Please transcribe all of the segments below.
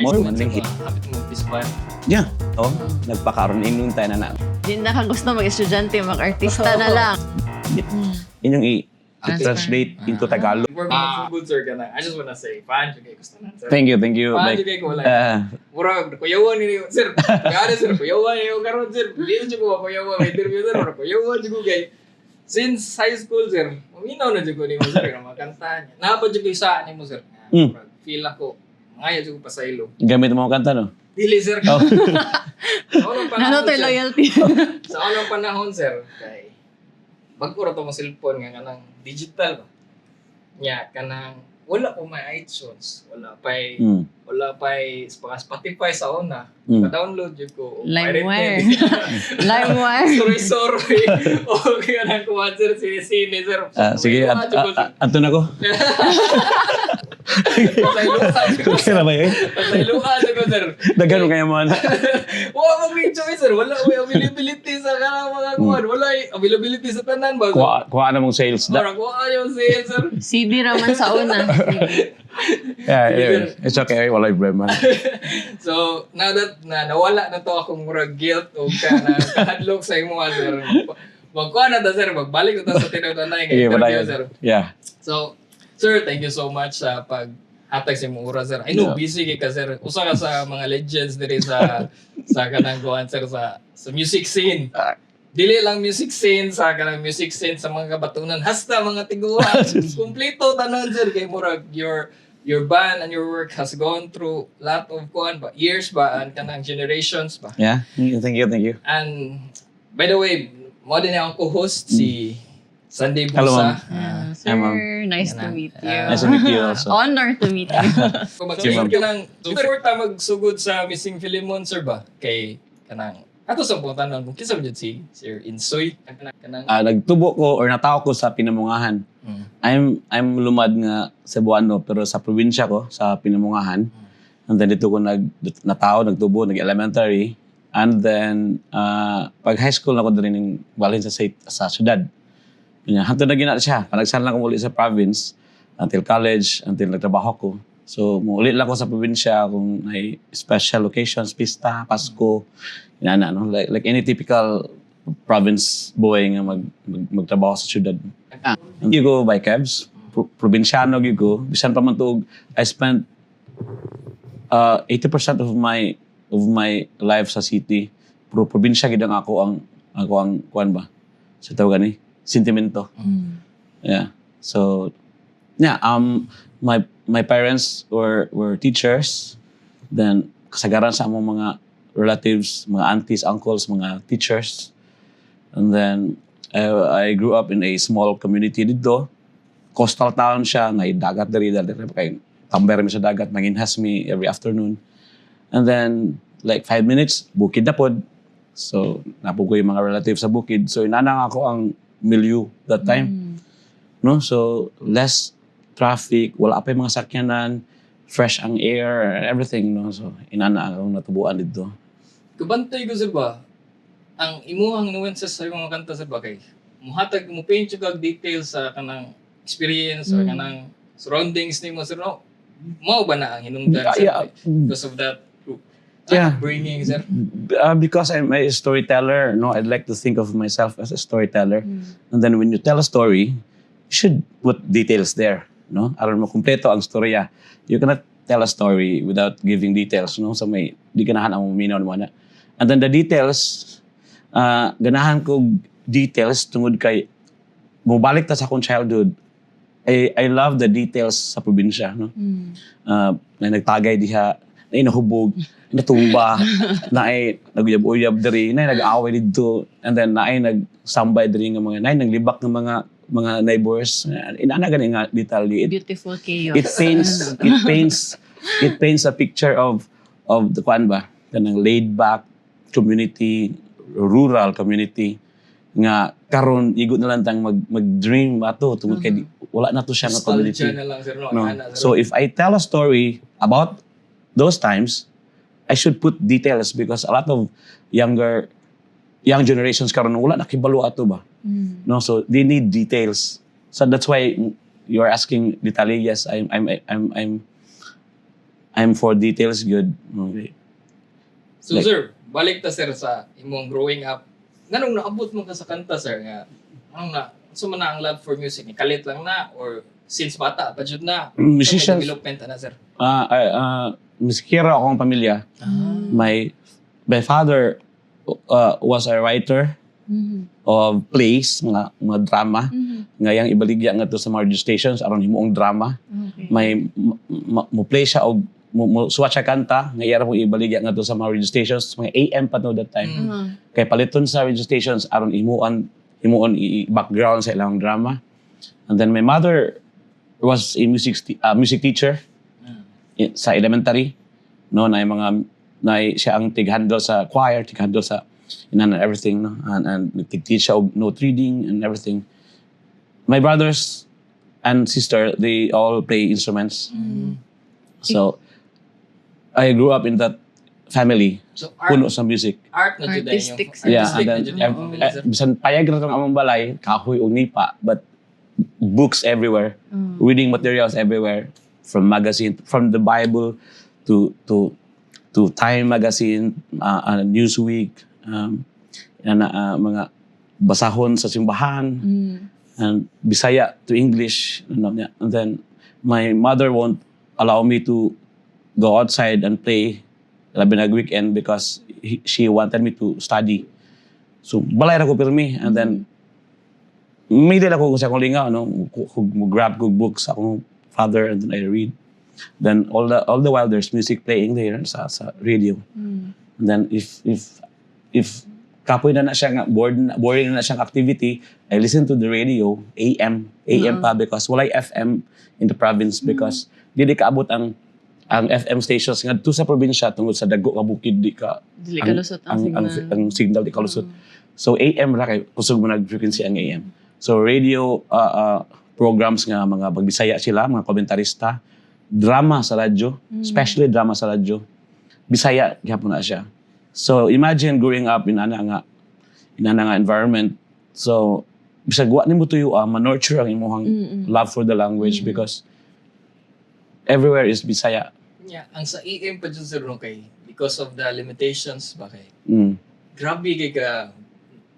More man lang hit. Hapit mo pispan. Yeah. Oh, nagpakaroon inun tayo na na. Di na ka gusto mag-estudyante, mag-artista na lang. Yun yung i-translate into Tagalog. Before mo good sir ka na, I just wanna say, paan siya kayo gusto na sir. Thank you. Paan Like, siya kayo ko wala. Murag, kuyawan ni sir. Kaya sir, kuyawan niyo karon sir. Dito siya ko kuyawan, may interview sir, kuyawan siya ko kay. Since high school sir, uminaw na siya ko ni mo sir, na makanta niya. Napad siya ko isa ni mo sir. Feel ako, ngaya siya ko pasaylo. gamit mo ang kanta, no? Dili sir. Oh. Sa unang panahon, Ano to sir. loyalty? Sa unang panahon sir, kay bagko ra to mo cellphone nga kanang digital ba. Nya kanang wala ko may iTunes, wala pa Spotify sa una. Pa-download jud ko. LimeWire. LimeWire. Sorry. Okay kanang kuha sir sine sir. Sige, antun ako. Kaya ba yun? Pasayluan ko sir. Dagan mo kaya mo na. Wala mag choice sir. Wala may availability sa kanang mga kuwan. Wala availability sa tanan ba? Kuha na mong sales. Para kuha yung sale sir. CD raman sa una. Yeah, anyway. It's okay. Wala yung problema. So, now that nawala na to akong murag guilt o kahadlok sa imo sir. Magkuha na ta sir. Magbalik na ta sa tinutunay ng interview sir. Yeah. So, sir, thank you so much sa pag-hatag sa imong oras, sir. I know, busy ka, sir. Usa ka sa mga legends diri sa kanang kuhan, sir, sa music scene. Dili lang music scene, sa kanang music scene sa mga kabatunan. Hasta mga tiguan. Kompleto tanan, sir. Kay murag, your band and your work has gone through lot of kuhan ba, years ba, and kanang generations ba. Yeah. Thank you. And, by the way, mo din akong co-host, si Sunday Hello, Busa. ma'am. Sir, ma'am. nice to meet you. Nice to meet you also. Honor to meet you. Kung mag-sing ka ng, before ta magsugod sa Missing Philemon, sir ba? Kay, kanang, ato sa punta nun, kung kisa mo dyan si Sir Insoy, kanang, Nagtubo ko or nataw ko sa Pinamungahan. I'm lumad nga Cebuano pero sa probinsya ko sa Pinamungahan. And then dito ko nagtubo, nag-elementary. And then pag high school na ko din ng balhin sa syudad. Kanya hanto na gina siya. Panagsan lang ko muli sa province until college, until nagtrabaho ko. So muli lang ko sa probinsya kung may special occasions, pista, Pasko, inana no, like any typical province boy nga magtrabaho sa syudad. You go by cabs, probinsyano gyud ko. Bisan pa man tuog, I spent 80% of my life sa city. Pero probinsya gid ang ako ang kuan ba. Sa tawag gani, sentimento. Yeah. So yeah, my parents were teachers. Then kasagaran sa among mga relatives, mga aunties, uncles, mga teachers. And then I grew up in a small community dito. Coastal town siya, ngay dagat diri kay tamber mi sa dagat, manginhas mi every afternoon. And then like 5 minutes bukid na pod. So napugoy yung mga relatives sa bukid. So inanang ako ang milieu that time. No, so less traffic, wala pa yung mga sakyanan, fresh ang air, everything, no. So inana akong natubuan dito. kabantay ko sir ba, ang imuhang nuances sa mga kanta sir ba kay, muhatag mo paint yung kag details sa kanang experience or kanang surroundings ni mo sir, no? Mao ba na ang hinungdan sir? Yeah. Because of that Yeah. bringing sir? Because I'm a storyteller, no, I'd like to think of myself as a storyteller. And then when you tell a story, you should put details there, no? Aron mo kumpleto ang storya. You cannot tell a story without giving details, no? So may di ganahan ang minaw naman na. And then the details, ganahan ko details tungod kay mubalik ta sa akong childhood. I love the details sa probinsya, no? Na nagtagay diha, na inahubog, natumba, na ay naguyab-uyab diri, na ay nag-away dito, and then na ay nagsambay diri nga mga, na ay naglibak ng mga neighbors. Inana gani nga detalye. Beautiful chaos. It paints a picture of the kuan ba, kanang laid back community, rural community nga karon igo na lang tang mag-dream ato tungod kay wala na to siya nga community. Nostalgia na lang sir, no? No. Ana, sir. So if I tell a story about those times, I should put details because a lot of young generations karon wala nakibalo ato ba. No, so they need details. So that's why you're asking detalye. Yes, I'm I'm for details good. Okay. So Like- sir, balik ta sir sa imong growing up. Nganong naabot mo ka sa kanta sir nga? Anong na so man na ang love for music ni kalit lang na or since bata pa jud na? Musicians, Development na sir. musikero akong pamilya. My father was a writer of plays, mga drama. Ngayang ibaligya nga to sa mga radio stations aron himuong drama. Okay. May mo play siya og mo suwat siya kanta nga iyara mo ibaligya nga to sa mga radio stations mga AM pa no that time. Kay paliton sa radio stations aron himuon i-background sa ilang drama. And then my mother was a music teacher sa elementary. No, siya ang tig-handle sa choir, tig-handle sa and everything, no? And tig-teach siya og note reading and everything. My brothers and sister, they all play instruments. So I grew up in that family, So puno sa music. art na jud yung Artistic, sir. Yeah, artistic and na then jud yung family sir. bisan payag ra tong among balay, kahoy og nipa, but books everywhere, reading materials everywhere, from magazine, from the Bible to Time magazine, Newsweek, mga basahon sa simbahan, and Bisaya to English, and then my mother won't allow me to go outside and play labi nag weekend because she wanted me to study. So balay ra ko pirmi, and then middle ako sa akong lingaw, no, grab ko books sa akong father, and then I read. Then all the while there's music playing there sa radio. And then if kapoy na siya nga boring na siyang activity, I listen to the radio, AM pa, because walay FM in the province, because dili kaabot ang FM stations ngadto sa probinsya tungod sa dagko ka bukid, Dili kalusot ang signal. ang signal di kalusot. So AM ra kay kusog mo nag-frequency ang AM. So radio programs nga mga Pagbisaya sila, mga komentarista, drama sa radyo, especially drama sa radyo. Bisaya gyapon na siya. So imagine growing up in ana nga environment. So bisag wa nimo tuyo ma-nurture ang imong love for the language, because everywhere is Bisaya. Yeah, ang sa AM pa jud sir no kay because of the limitations ba kay Mm. grabe kay ka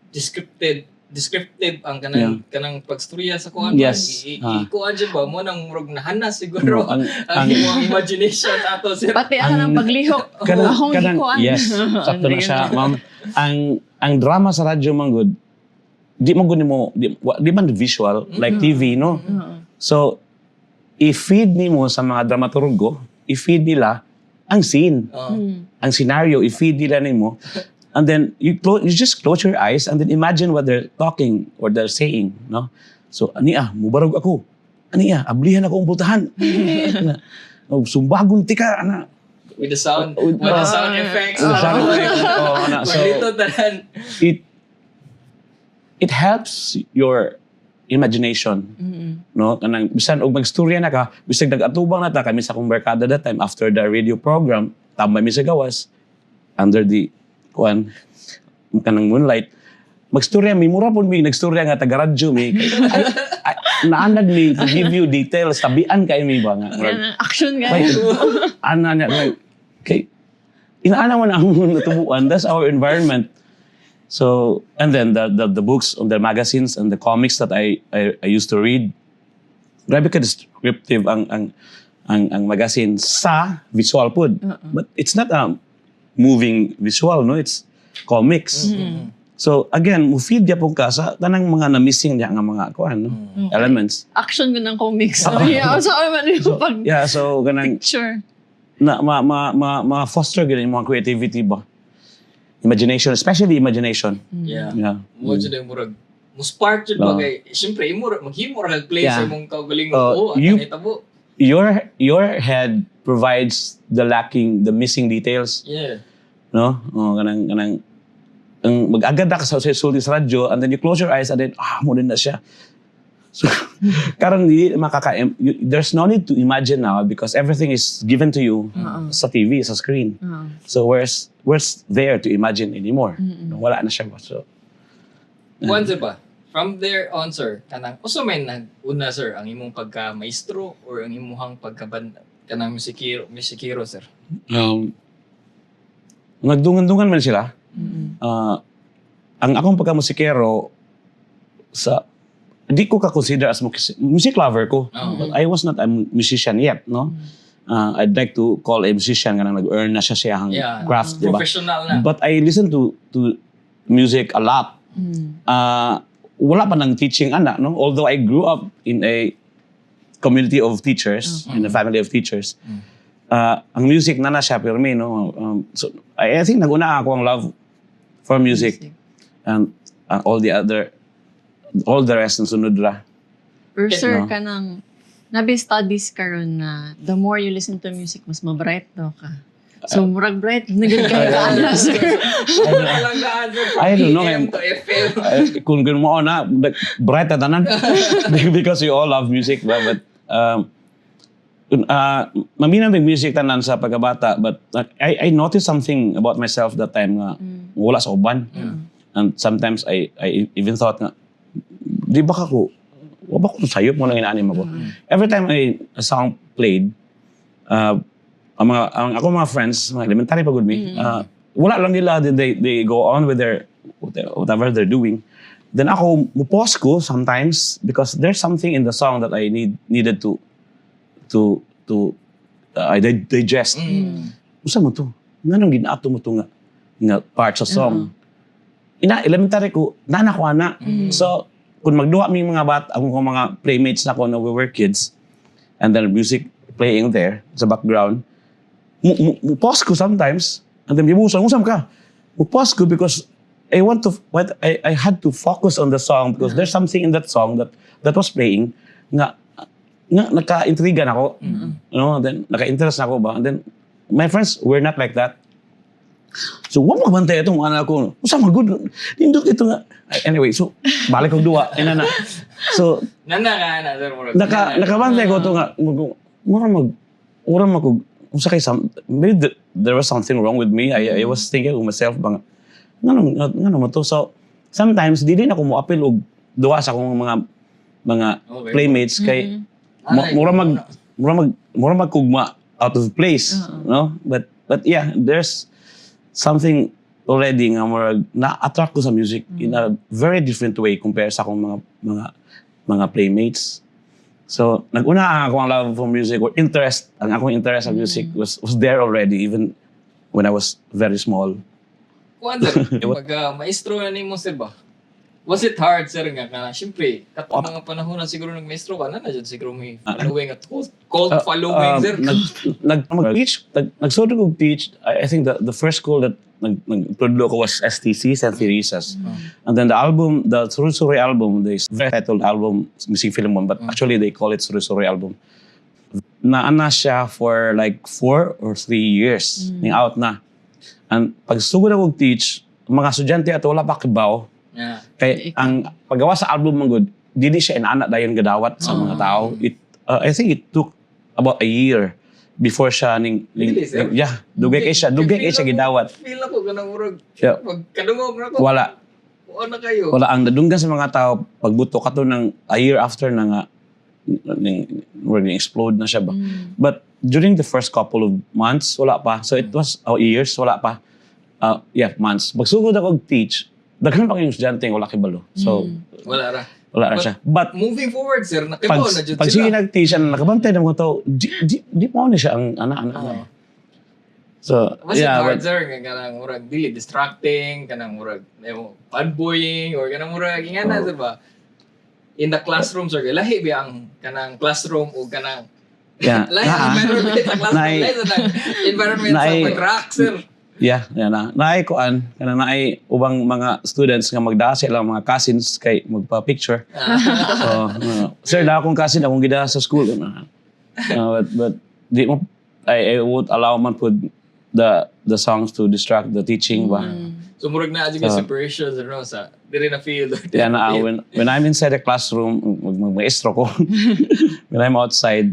descriptive ang kanang pagstorya sa kuan. Yes. Kuan jud ba mo nang murag nahanas siguro ang ang imong imagination ato sir. Pati ang paglihok. kanang Akong gikuan. yes, sakto na siya, ma'am. Ang drama sa radyo man good, di man gud nimo di man visual like TV, no? So i-feed nimo sa mga dramaturgo, i-feed nila ang scene, ang scenario, i-feed nila nimo. And then you just close your eyes and then imagine what they're talking or they're saying, no? So mubarog ako. Ablihan ako ang pultahan. Sumbagon tika ana. With the sound effects. So Palito tanan. it helps your imagination, no? Kanang bisan og magstorya na ka, bisag nag-atubang na ta kami sa akong barkada that time after the radio program, tambay mi sa gawas under the kanang moonlight. Magstorya mi, mura po mi nagstorya nga taga radyo mi. Naanad mi to give you details, tabian kay mi ba nga. Action nga. Ana na kay inaana mo na ang natubuan. That's our environment. So, and then the books, the magazines and the comics that I used to read, grabe ka descriptive ang magazine sa visual pod. But it's not a moving visual, no? It's comics. So again, mo-feed yapon ka sa tanang mga na-missing niya nga mga no? Elements. Action ko ng comics. Yeah, so man yung pag Yeah, so ganang picture. na ma-foster ganun yung mga creativity ba? Imagination, especially imagination. Yeah. Yeah. Mo jud yung murag. Mo spark jud ba kay syempre maghimo ra play sa imong kaugaling tabo. Your head provides the missing details. Yeah. No? Kanang mag-agad ka sa sulti sa radyo, and then you close your eyes and then mo din na siya. So karon di there's no need to imagine now because everything is given to you sa TV, sa screen. So where's there to imagine anymore? Wala na siya. So Kuan sir ba? From there on sir, kanang usa may nag-una sir ang imong pagka-maestro or ang imong kanang musikero sir? Nagdungan-dungan man sila. Mm. Ang akong pagkamusikero di ko ka-consider as music lover ko. Oh. But I was not a musician yet, no? I'd like to call a musician nga nag-earn na siya siyang craft, di ba? Professional na. But I listen to music a lot. Mm. Wala pa ng teaching anak, no? Although I grew up in a community of teachers, in a family of teachers, ang music na siya for me, no? So I think naguna ako ang love for music. And all the rest ng sunod ra. Pero sir, No. kanang nabi studies karon na the more you listen to music, mas mabright daw ka. So, murag bright, naging kayo ka na, sir. Walang daan sir. From I don't know, AM to FM. Kung mo na, bright na tanan. Because we all love music. But maminang music tanan sa pagkabata. But I noticed something about myself that time nga wala sa uban. And sometimes I even thought nga, di ba ako, wala ba ko sayop mo lang inaanim ako? Every time a song played, ang ako mga friends, mga elementary pa good me, wala lang nila, then they go on with their whatever they're doing. Then ako, mupause ko sometimes because there's something in the song that I needed to digest. Usa mo to? Nganong ginato mo to nga part sa song? Elementary ko, nana ko ana. So, kung magduwa mi mga akong mga playmates na ko na we were kids, and then music playing there sa background, pause ko sometimes, and then musam ka. Pause ko because I had to focus on the song because there's something in that song that was playing nga naka-intriga na ako. No? Then naka-interest na ako ba? And then my friends were not like that. So, wag magbantay itong anak ko. Usama good. Nindot ito nga. Anyway, so, balik kong duwa. Inana. So, Nana ka na sir. nakabantay ko ito nga. Mura mag, maybe there was something wrong with me. I was thinking of myself, nga mo to. So, sometimes, di din ako mo-appeal og duwa sa akong mga playmates kay mura magkugma out of place, no? But yeah, there's something already nga murag na-attract ko sa music in a very different way compared sa akong mga playmates. So, nag-una ako ang love for music or interest. Ang akong interest sa music was there already even when I was very small. Wonder, pag-maestro na nimo sir ba? Was it hard sir nga kana? Siyempre, katong mga panahon na siguro nag-maestro ka na dyan siguro may following at cult following sir. Nag-sort of teach. I think the first school that nag-produce ko was STC, St. Teresa's. And then the Suri-Suri album, the very titled album, Missing Philemon, but actually they call it Suri-Suri album. Naana siya for like 4 or 3 years. Ning out na. And pag sugod ako teach, mga estudyante ato wala pa kibaw. Yeah. Kay ang paggawa sa album man good, dili siya inaana dayon gadawat sa mga tao. I think it took about a year before siya Really, sir? dugay kay siya gidawat. Feel ako ganang murag. Yeah. Pag kadungog na ko. Wala na kayo. ang nadunggan sa mga tao pagbuto kato ng a year after na nga explode na siya ba. But during the first couple of months wala pa. So it was years wala pa. Months. Magsugod ako teach. Daghan pa kayong estudyante wala kibalo. So Wala ra. siya. But Moving forward sir, nakibaw na jud pag sige sila. nag-teach siya, nakabantay ng mga tao, di pa na siya ang anak-anak. So, Was it hard but sir nga kanang murag dili distracting, kanang murag fanboying or kanang murag ingana sir ba? In the classroom sir, lahi ba ang kanang classroom o kanang lahi ang environment sa classroom, lahi sa environment sa pag-rock sir. naay kuan kana naay ubang mga students nga magdaa sila mga cousins kay magpa-picture. So, sir na akong cousin akong gida sa school. But di mo I would allow man put the songs to distract the teaching ba. So murag na adjust separation sir no sa diri na field. When I'm inside the classroom magmaestro ko. When I'm outside.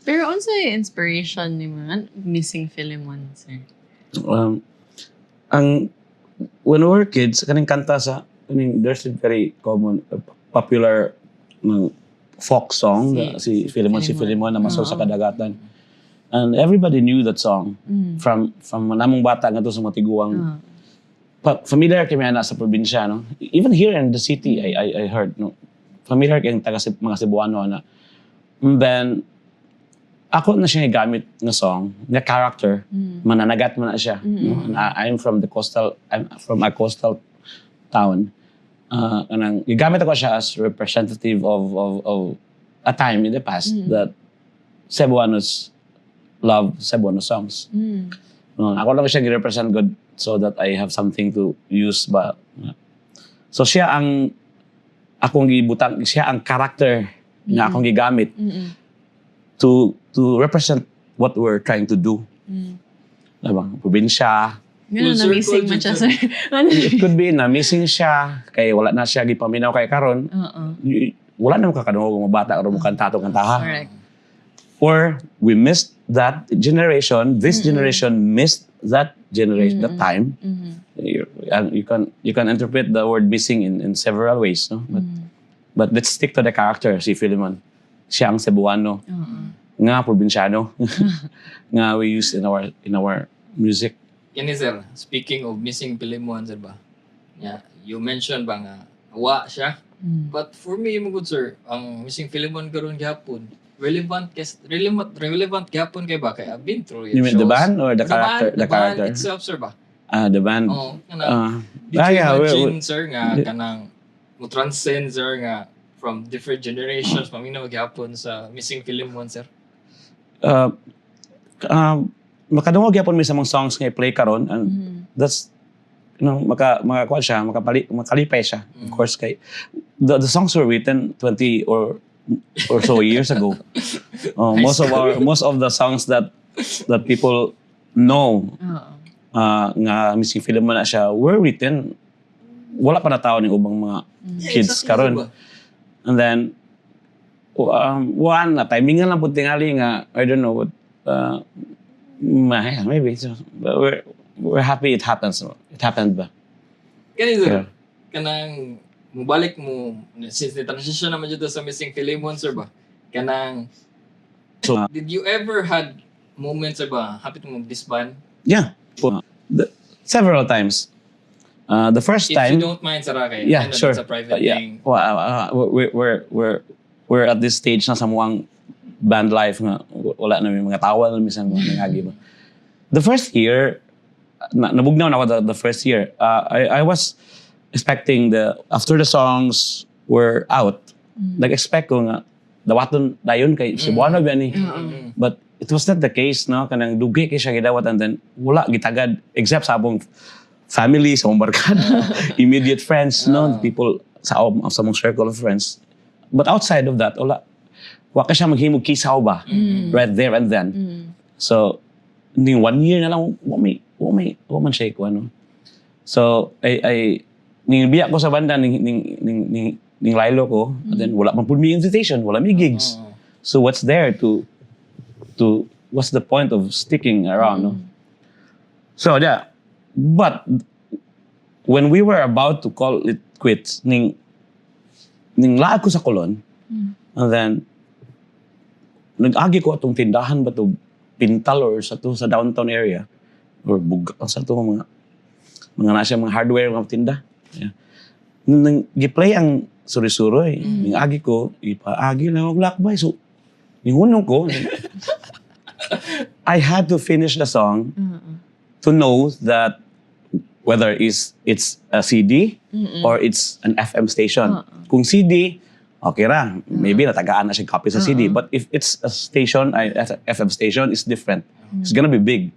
Pero unsay inspiration ni mo Missing Philemon, sir? When we were kids, kaning kanta there's a very common, popular folk song, si Philemon na masaw sa kadagatan. And everybody knew that song from namong bata nga to sa mga tiguang. Familiar kami na sa probinsya, no? Even here in the city, I heard, no? Familiar kayong mga Cebuano na. And then, ako na siya gamit na song, na character, mananagat man na siya. No? And I'm from a coastal town. Gamit ako siya as representative of a time in the past that Cebuanos love Cebuano songs. Ako lang siya gi-represent good so that I have something to use ba. So siya ang akong gibutang, siya ang character na akong gigamit to represent what we're trying to do. Diba? Probinsya. Ganun, na-missing man siya, sir. It could be na missing siya kay wala na siya gipaminaw kay karon. Wala na makakadungog mga bata or kanta to kantaha. Correct. Or we missed that generation. This generation missed that generation, that time. You can interpret the word missing in several ways, no? But let's stick to the character. Si Philemon, siya ang Cebuano, nga probinsyano, nga we use in our music. Kini sir, speaking of missing Philemon, sir ba? Yeah, you mentioned ba nga awa siya? But for me, mo good sir, ang missing Philemon karon gihapon, relevant gihapon kay ba? Kay I've been through your You mean shows. the band or the character? The band itself, sir ba? The band. Oo, kanang, did you imagine, sir, nga kanang mo transcend, sir, nga from different generations, paminaw gihapon sa missing Philemon, sir? Makadungog yapon mi sa mga songs nga i-play karon, and that's makakuha siya, makalipay siya. Of course, kay the songs were written 20 or so years ago. Most of the songs that people know nga missing Philemon na siya were written wala pa na tao ng ubang mga kids karon. And then one na timingan lang pud tingali nga I don't know what maybe so, we're happy it happens. It happened ba? Kani sir, kanang mubalik mo since the transition naman dito sa missing Philemon, sir ba? Kanang So did you ever had moments, sir ba, happy to mag-disband? yeah, several times. The first If time, you don't mind, sir, kay yeah, sure. It's a private Yeah. thing. We're at this stage na sa muang band life nga wala na may mga tawal minsan mga nangagi ba. The first year nabugnaw na ako the first year. I was expecting after the songs were out, nag-expect ko nga dawaton dayon kay Cebuano ba ni. But it was not the case, no? Kanang dugi kay siya gidawat and then wala gitagad except sa abong family, sa mong barkada, immediate friends, no? People sa mong circle of friends. But outside of that, wala ka siya maghimog kisaw ba right there and then. So, ning 1 year na lang, wa man siya ikuha, no? So, ning biyak ko sa banda, ning Lilo ko, and then wala man po may invitation, wala may gigs. So, what's there what's the point of sticking around, no? So, yeah. But, when we were about to call it quits, ning laag ko sa Colon, and then, nag-agi ko atong tindahan ba to Pintal or sa downtown area or sa to mga nasa mga hardware mga tinda. Yeah. Nang gi-play ang suri-suroy, ning agi ko ipaagi lang og lakbay. So ningunong ko I had to finish the song to know that whether it's a CD or it's an FM station. Kung CD, okay ra. Maybe natagaan na siya copy sa CD. But if it's a station, FM station, it's different. It's gonna be big.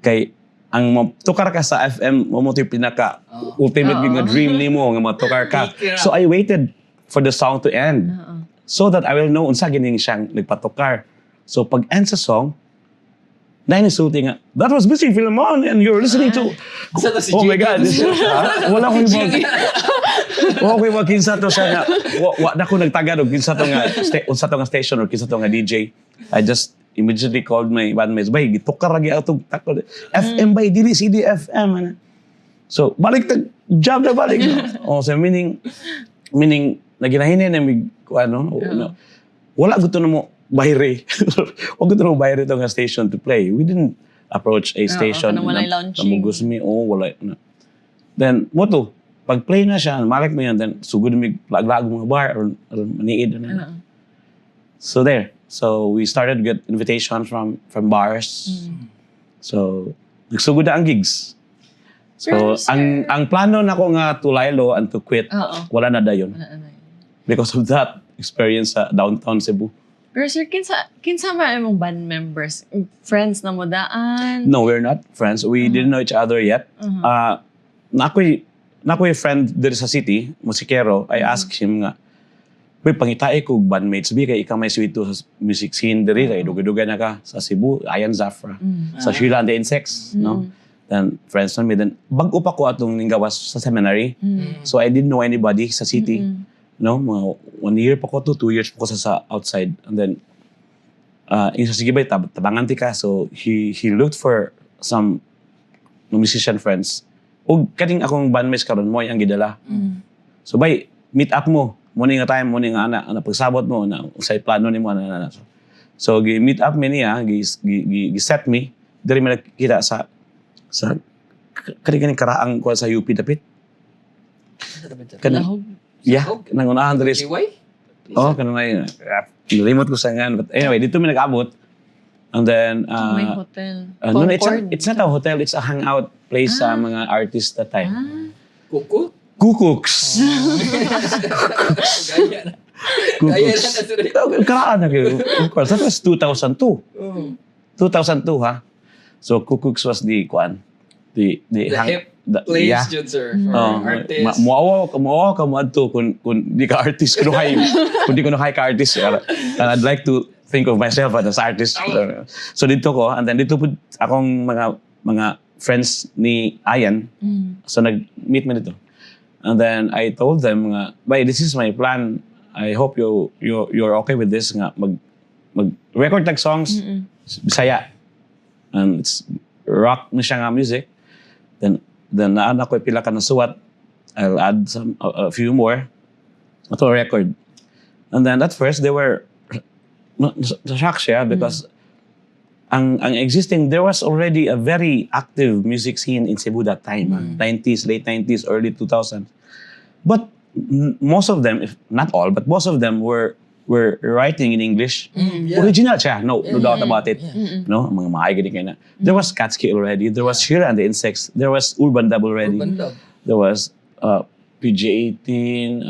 Kay, ang tukar ka sa FM, mo ito yung pinaka ultimate nga dream ni mo, nga matukar ka. So I waited for the song to end. So that I will know unsa gining siyang nagpatukar. So pag end sa song, dahil nisulti nga, that was missing Philemon and you're listening to... Oh my God. Wala akong okay, wag kinsa to siya nga. Wa na ko nagtagad og kinsa to nga unsa to nga station or kinsa to nga DJ. I just immediately called my bandmates, bay gitukar lagi atong takod. FM bay dili CD FM. So balik tag job na balik. Oh, so meaning naginahinay na mig ano. Wala gusto na mo bayre. Huwag ko tanong bayre ito nga station to play. We didn't approach a station. kanang walay launching. Namugos mi, wala. Then, mo to, pag play na siya, malak mo yan, then sugod mi lag-lag mga bar or maniid. So there. So we started to get invitations from bars. So, nagsugod na ang gigs. So, Pero, sir- ang plano na ko nga to laylo and to quit, Oo. wala na dayon. Because of that experience sa downtown Cebu. Pero sir, kinsa man imong band members? Friends na mo daan? No, we're not friends. We didn't know each other yet. Nakoy friend dito sa city, musikero, I asked him nga, "Uy, pangitae ko bandmates, bi kay ikaw may swito sa music scene diri kay dugay-dugay na ka sa Cebu, Ayan Zafra, sa Sheila and the Insects, no?" Then friends na mi, then bag-o pa ko atong ninggawas sa seminary. So I didn't know anybody sa city. No, mga 1 year pa ko to, 2 years pa ko sa outside. And then, yung sa sige ba, tabangan ti ka. So, he looked for some musician friends. O kaning akong bandmates karon mo, ang gidala. So, bay, meet up mo. Muna nga time, muna nga ana, pagsabot mo, na usay plano ni mo. So, meet up me niya, set me. Dari may nakikita sa kaning karaang ko sa UP dapit. Lahog. Yeah, nangunahan dali. Liway? Oh, kanang na remote ko sa ngan. But anyway, dito mi nag-abot. And then, May hotel. no, Concord. it's not a hotel, it's a hangout place sa mga artists that time. Kuko? Kukuks. Gaya na. Gaya na na sila. Karaan na kayo. Of course, that was 2002. 2002, ha? So, Kukuks was the The hip place, yeah. yun, sir. For artists. Muawa ka mo adto kung di ka artist, kung di ko na ka artist. And I'd like to think of myself as artist. So dito ko, and then dito po akong mga friends ni Ayan. So nag-meet me dito. And then I told them nga, "Bay, this is my plan. I hope you're okay with this nga mag-record tag songs Bisaya. And it's rock na siya nga music. Then naan ako pila ka na suwat. I'll add a few more to a record. And then at first they were shocked siya because ang existing, there was already a very active music scene in Cebu that time. 90s, late 90s, early 2000s. But most of them, if not all, but most of them were writing in English. Yeah. Original siya, no doubt about it. No, mga maayag din na. There was Katski already. There was Sheila and the Insects. There was Urban Dub already. Urban Dub. There was PG-18.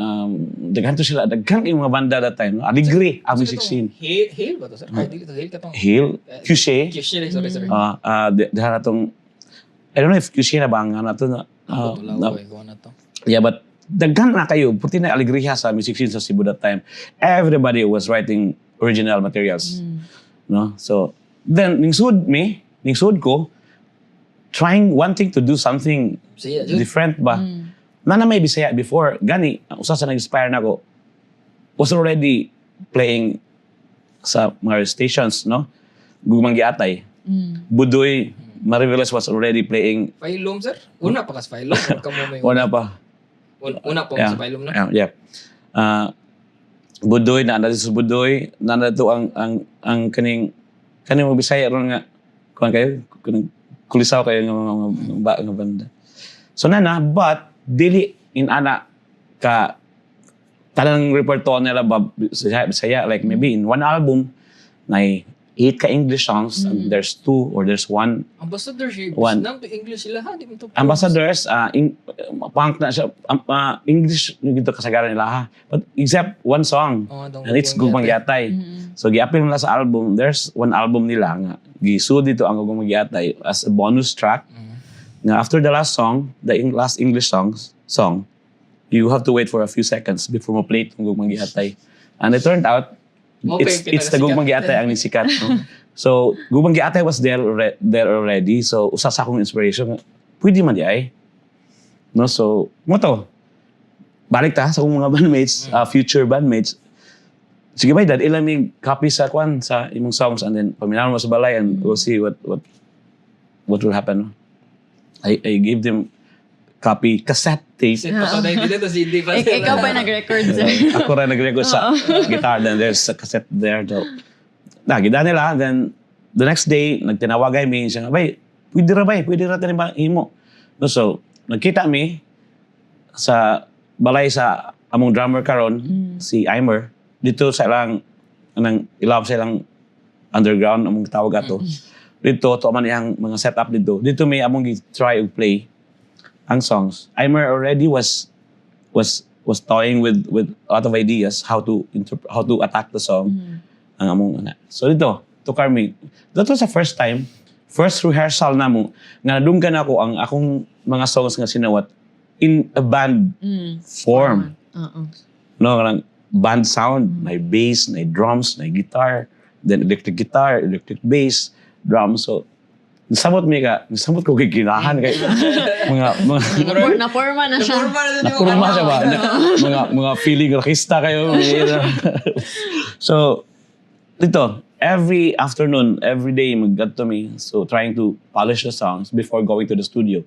Daghan to sila. Daghan yung mga banda that time. No? Aligre, ang music scene. Hail ba to, sir? Ay, dili to. Hail ka tong. Hill, Cushe. Sorry. Dahil na tong, I don't know if Cushe na ba ang ano to na. Tulaway ko na to. Yeah, but daghan na kayo. Puti na aligriha sa music scene sa Cebu that time. Everybody was writing original materials. No? So, then, ningsud ko, wanting to do something Siya, Jud. different ba? Na may Bisaya before. Gani, ang usa sa nag-inspire na ko, was already playing sa mga stations, no? Gugmang Giatay. Budoy, Mariveles was already playing. Phylum, sir? Una pa kas Phylum. Una pa. Una pa Yeah. sa Phylum na. Yeah. Budoy, naanda sa Budoy, naanda to ang kaning mga Bisaya ron nga, kuhan kayo, kulisaw kayo ng mga banda. So but, dili in ana ka tanang repertoire nila ba Bisaya, like maybe in one album, na 8 ka English songs, and there's 2 or there's 1. Ambassadorship. One. Nang English sila, ha? Di mo to. Ambassadors, punk na siya, English dito kasagaran nila ha. But except one song, and it's Gugmang Giatay. So giapil nila sa album, there's one album nila nga, gisu dito ang Gugmang Giatay as a bonus track. Now after the last song, last English song, you have to wait for a few seconds before mo play itong Gugmang Giatay. And it turned out, it's the Gugmang Giatay ang nisikat. No? So, Gugmang Giatay was there already. So, usa sa akong inspiration, pwede man di ay. No? So, mo to, balik ta sa akong mga bandmates, future bandmates. Sige ba, dad, ilang may copy sa imong songs, and then paminawan mo sa balay, and we'll see what will happen. No? I gave them copy cassette tape. Kasi pa sa dahil dito, CD pa sila. Ikaw pa nag-record, sir. Ako rin nag-record sa guitar, then there's a cassette there. Nagida nila, then the next day, nagtinawagay mi siya, pwede ra tayo himo. No, so, nagkita mi sa balay sa among drummer karon, si Aimer, dito sa ilang, ilab sa ilang underground, among tawag ato. Dito, to man iyang mga setup dito. Dito may among try og play ang songs. Aimer already was toying with a lot of ideas how to attack the song. Ang among so dito to Carmi, that was the first rehearsal namo nga nadunggan ako ang akong mga songs nga sinawat in a band form. No, kanang band sound, may bass, may drums, may guitar, then electric guitar, electric bass, drums. So nasamot ko giginahan kay Naporma na siya. napurma siya ba? mga feeling rockista kayo. So, dito, every afternoon, every day, mag-gat to me. So, trying to polish the songs before going to the studio.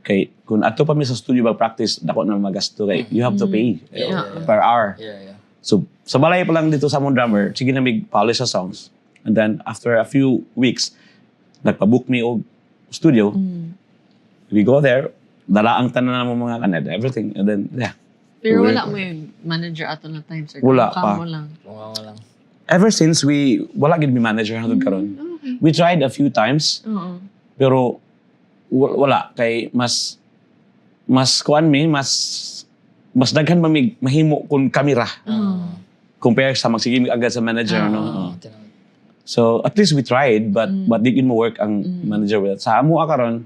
Kay, kung ato pa mi sa studio mag-practice, dako na magasto kay, you have to pay per hour. Yeah. So, sa balay pa lang dito sa mong drummer, sige na mig-polish the songs. And then, after a few weeks, nagpa-book me og studio. We go there, dala ang tanan na mga kaned, everything. And then, yeah. Pero wala mo yung manager ato na time, sir. Wala Kamo pa. lang. Ever since wala gid mi manager hangtod karon. Okay. We tried a few times, Oo. pero wala kay mas daghan mahimo kun kamera compare sa magsige agad sa manager no. So at least we tried but di gid mo work ang manager with. Sa amo karon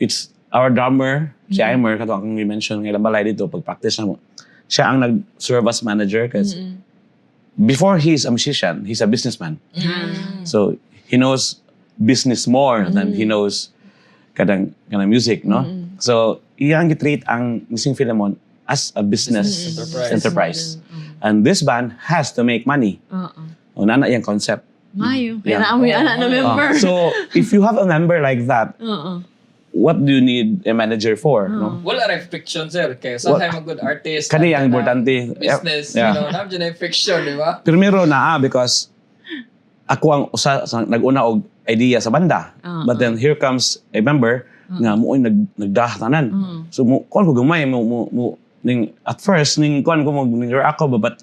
it's our drummer si Aimer kato ang i-mention nga balay dito pag practice na mo. Siya ang nag-serve as manager kasi before he's a musician, he's a businessman. So he knows business more than he knows kadang music, no? So iyang gitreat ang Missing Philemon as a business enterprise. And this band has to make money. O nana iyang concept. Mayo. Yeah. Kaya amoy anak na member. So if you have a member like that, what do you need a manager for? No? Wala rin fiction, sir. Kaya sometimes a good artist. Kani ang importante. Business, Yeah. namin dyan yung fiction, di ba? Primero na because ako ang nag-una og idea sa banda. But then here comes a member nga mo nagdahtanan. So kuan ko gamay at first ning kuan ko ako but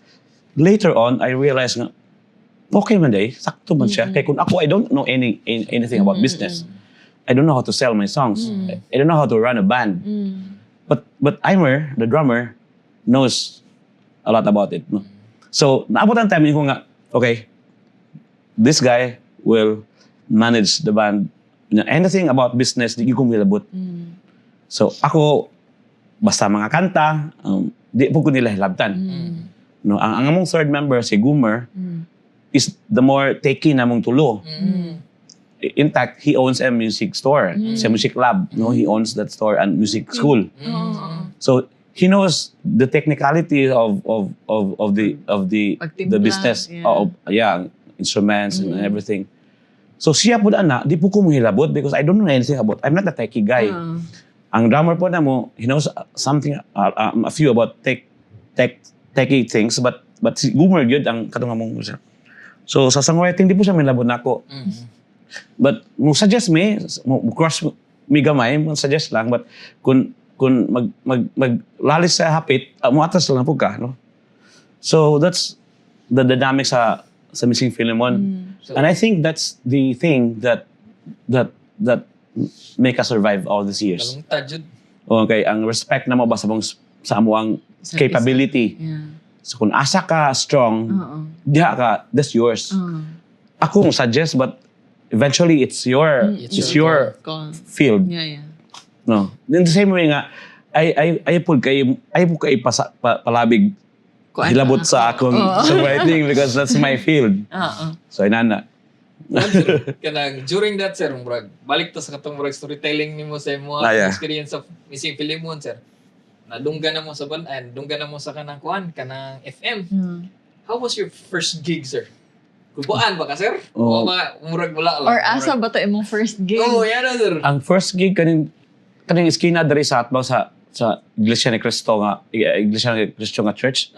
later on I realized nga okay man day sakto man siya kay kun ako I don't know anything about business. I don't know how to sell my songs. I don't know how to run a band. But Aimer, the drummer, knows a lot about it. No? So, naabot ang time ko nga, okay, this guy will manage the band. Anything about business, di ko milabot. So, ako, basta mga kanta, di po ko nila hilabtan. No, ang among third member, si Goomer, is the more takey na mong tulo. In fact, he owns a music store, sa music lab. No, he owns that store and music school. So he knows the technicality of the business of instruments and everything. So siya po na di po ko mohilabot because I don't know anything about. I'm not a techie guy. Ang drummer po na mo, he knows something a few about techie things but si Goomer gyud ang katong among siya. So sa songwriting di po siya milabot nako. But mo suggest me, mo cross mi gamay, mo suggest lang but kung maglalis sa hapit, mo atas lang po ka, no? So that's the dynamic sa Missing Philemon. And I think that's the thing that make us survive all these years. Okay, ang respect na mo ba sa amo ang capability. So kung asa ka strong, diha ka, that's yours. Ako mo suggest but eventually it's your field. No. In the same way nga ay po kay palabig hilabot sa akong songwriting because that's my field. So inana. During that, sir, balik to sa katong storytelling nimo sa imo experience of Missing Philemon, sir. Nadunggan na mo sa band, dunggan na mo sa kanang FM. How was your first gig, sir? Kubuan ba ka, sir? O murag wala lang? Or asa ba to imong first gig? Yan na, sir. Ang first gig kaning iskina diri sa Atbaw sa Iglesia ni Cristo nga Church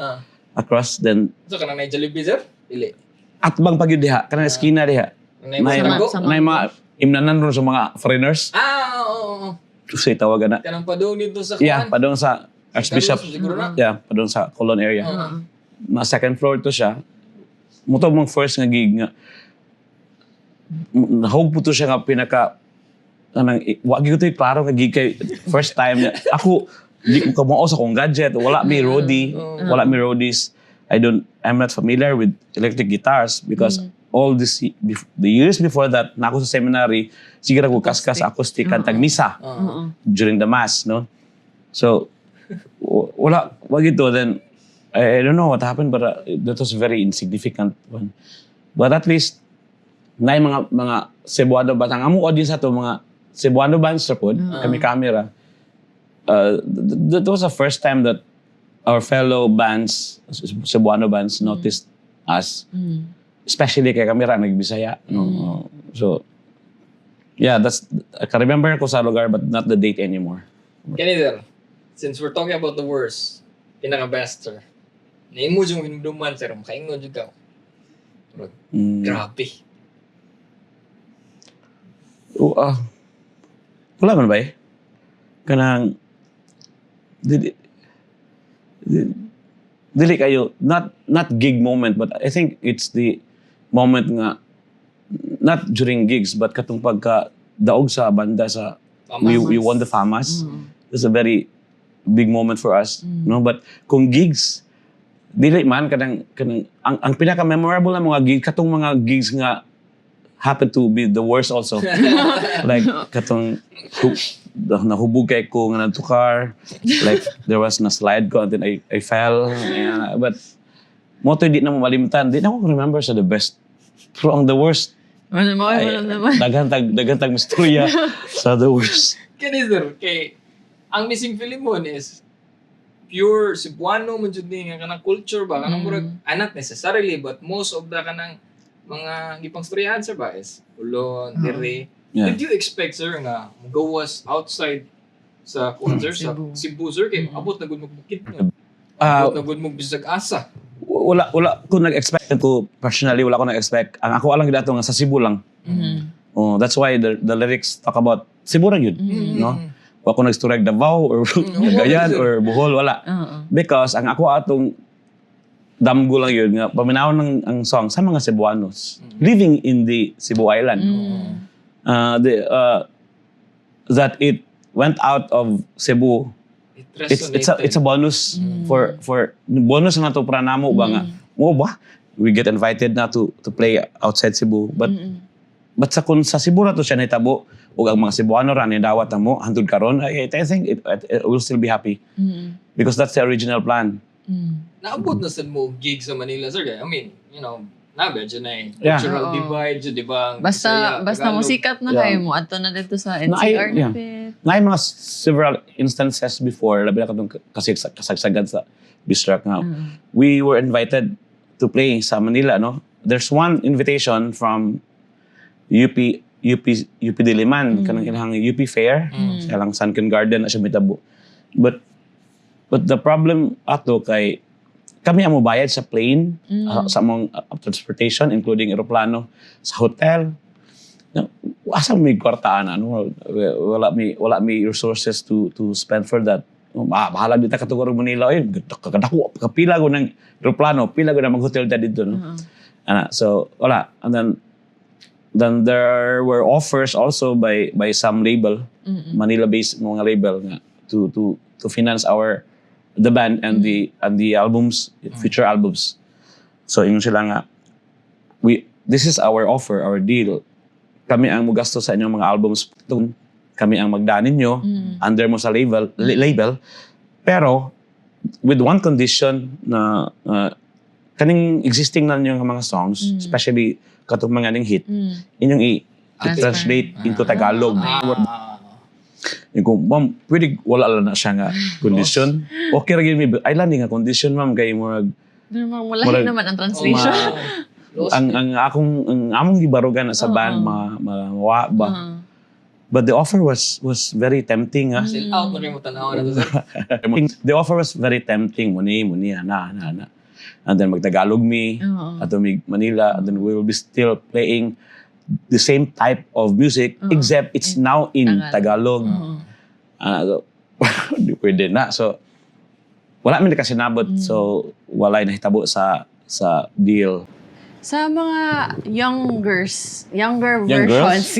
across then So kanang na Jollibee, sir? Dili. atbang pagyud diha kanang eskina diha. Nay mo Sama- Na mga imnanan ron sa mga foreigners. oo. Say tawagan na. Kanang padung dito sa Yeah, padong sa Archbishop. Carlos, siguro na. Yeah, padong sa Colon area. Oo. Na second floor to siya. Muto mong first nga gig nga nahog po to siya nga pinaka anang wagi ko to klaro nga gig kay first time nga ako di ko kamao sa kong gadget wala mi roadie wala mi roadies I'm not familiar with electric guitars because all the years before that na ako sa seminary sige ra ko kaskas acoustic kan tag misa Oo. during the mass no so wagi to then I don't know what happened but that was very insignificant one but at least na mga Cebuano ba ang among audience ato mga Cebuano bands ra pod kami camera that was the first time that our fellow bands Cebuano bands noticed us especially kay kami ra nagbisaya no so yeah that's I can remember ko sa lugar but not the date anymore. Kanider, since we're talking about the worst, pinaka-best, sir. Naimo yung hinumduman, sir. Makaingon yung ka. Grabe. Wala man ba eh? Kanang dili kayo not gig moment but I think it's the moment nga not during gigs but katong pagka daog sa banda sa we won the FAMAS. It's a very big moment for us no but kung gigs dili man kanang ang pinaka memorable na mga gigs katong mga gigs nga happen to be the worst also. Like katong nahubog kay ko nga nantukar like there was na slide ko and then I fell but mo to di na mo malimtan di na ko remember sa the best pero ang the worst Ano naman? daghantag mistorya sa the worst. Kanider, kay ang missing film mo is pure Cebuano man jud ni nga kanang culture ba kanang murag not necessarily but most of the kanang mga gipang storyahan sir ba is ulon diri. Yeah. Did you expect sir nga magawas outside sa concert sa Cebu sir kay abot na gud mo bukid no? Abot na gud mo bisag asa. Wala ko nag-expect ko personally wala ko nag-expect ang ako alang gidato nga sa Cebu lang. Oh that's why the lyrics talk about Cebu ra gyud no. Wa ko nag-storeg Davao or Cagayan or Bohol wala. Because ang ako atong damgo lang yun nga paminaw ng ang song sa mga Cebuanos living in the Cebu Island. That it went out of Cebu. It's a bonus for bonus na to para namo ba nga. Mo ba we get invited na to play outside Cebu but sa Cebu na to siya nahitabo ug ang mga Cebuano ra ni dawat mo hangtod karon I think it will still be happy because that's the original plan. Naabot na sa mo gig sa Manila sir kay I mean you know nabe dyan na cultural divide dyan di ba Basta mo sikat na kayo mo ato na dito sa NCR na pit. May mga several instances before labi na katong kasagsagan sa Bistrak nga we were invited to play sa Manila no. There's one invitation from UP Diliman kanang ilang UP Fair sa ilang Sunken Garden na siya mitabo but the problem ato kay kami ang mobayad sa plane sa among transportation including eroplano sa hotel asa may kwartaan ano wala may resources to spend for that bahala dito katugor Manila kadako kapila ko ng eroplano pila ko na mag-hotel dito no so wala and then there were offers also by some label Manila-based mga label nga to finance the band and the albums future albums so ingon sila nga this is our offer our deal kami ang mogasto sa inyong mga albums kami ang magdaan ninyo under mo sa label pero with one condition na kaning existing na ninyong mga songs especially katong mga ning hit inyong i-translate into Tagalog. Kung ma'am, pwede wala lang na siya nga kondisyon. Okay ra gyud mi island nga kondisyon ma'am kay murag Wala naman ang translation. ang among gibarugan sa band mawa ba. But the offer was very tempting. Sell out na rin mo tanaw na to sir. The offer was very tempting muni ana. and then mag-Tagalog me, Oo. at Manila, and then we will be still playing the same type of music, except it's now in Tagalog. Di pwede na. So, wala man nakasinabot. So, wala nahitabo sa deal. Sa mga younger Young versions,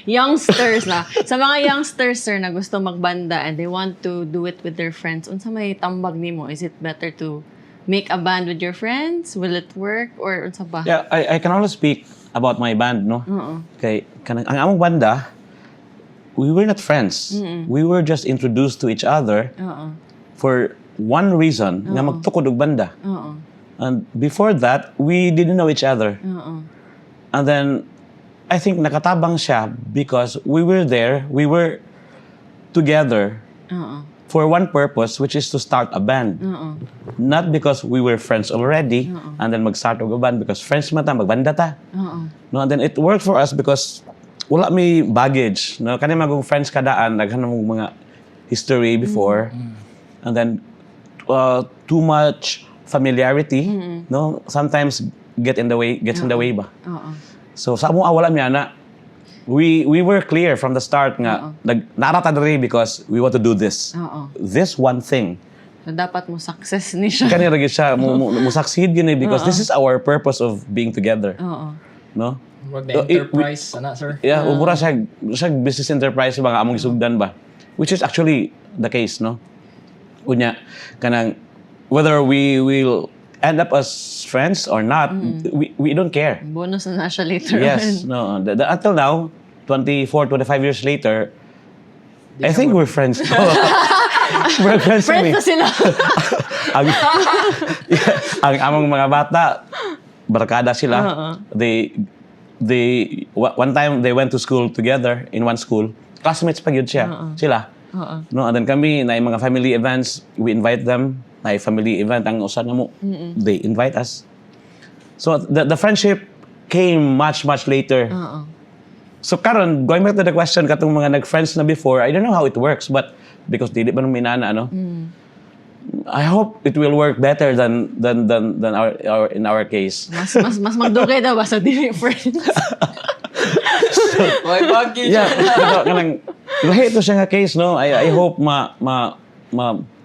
youngsters na. Sa mga youngsters, sir, na gusto magbanda and they want to do it with their friends, unsa may tambag nimo? Is it better to make a band with your friends? Will it work? Or unsa ba? Yeah, I can only speak about my band, no? Okay, ang among banda, we were not friends. We were just introduced to each other for one reason, nga magtukod og banda. And before that, we didn't know each other. And then, I think nakatabang siya because we were there, we were together for one purpose, which is to start a band. Not because we were friends already, and then mag-start og a band because friends man ta, magbanda ta. No, and then it worked for us because wala may baggage. No, kani magong friends kadaan, naghanong mga history before, and then too much familiarity, no, sometimes gets in the way ba. So sa amo wala mi ana. We were clear from the start nga narata diri because we want to do this. This one thing. So, dapat mo success ni siya. Kani ra gyud siya mo succeed gini because this is our purpose of being together. No? Wag na enterprise, ana, sir. Yeah, umura siya business enterprise ba nga among isugdan ba. Which is actually the case, no? Unya kanang whether we will end up as friends or not, we don't care. Bonus na siya later Yes, on. no. Until now, 24, 25 years later, I think we're friends. We're friends. Friends na sila. ang among mga bata, barkada sila. One time they went to school together in one school. Classmates pa yun sila. No, and then kami na mga family events, we invite them. Na family event ang usa namo. They invite us. So the friendship came much later. So karon going back to the question katong mga nag-friends na before, I don't know how it works but because dili ba nung minana ano. I hope it will work better than our in our case. Mas magdugay daw ba sa dili friends? Why bagay Yeah, kanang lahi ito siya nga case no. I hope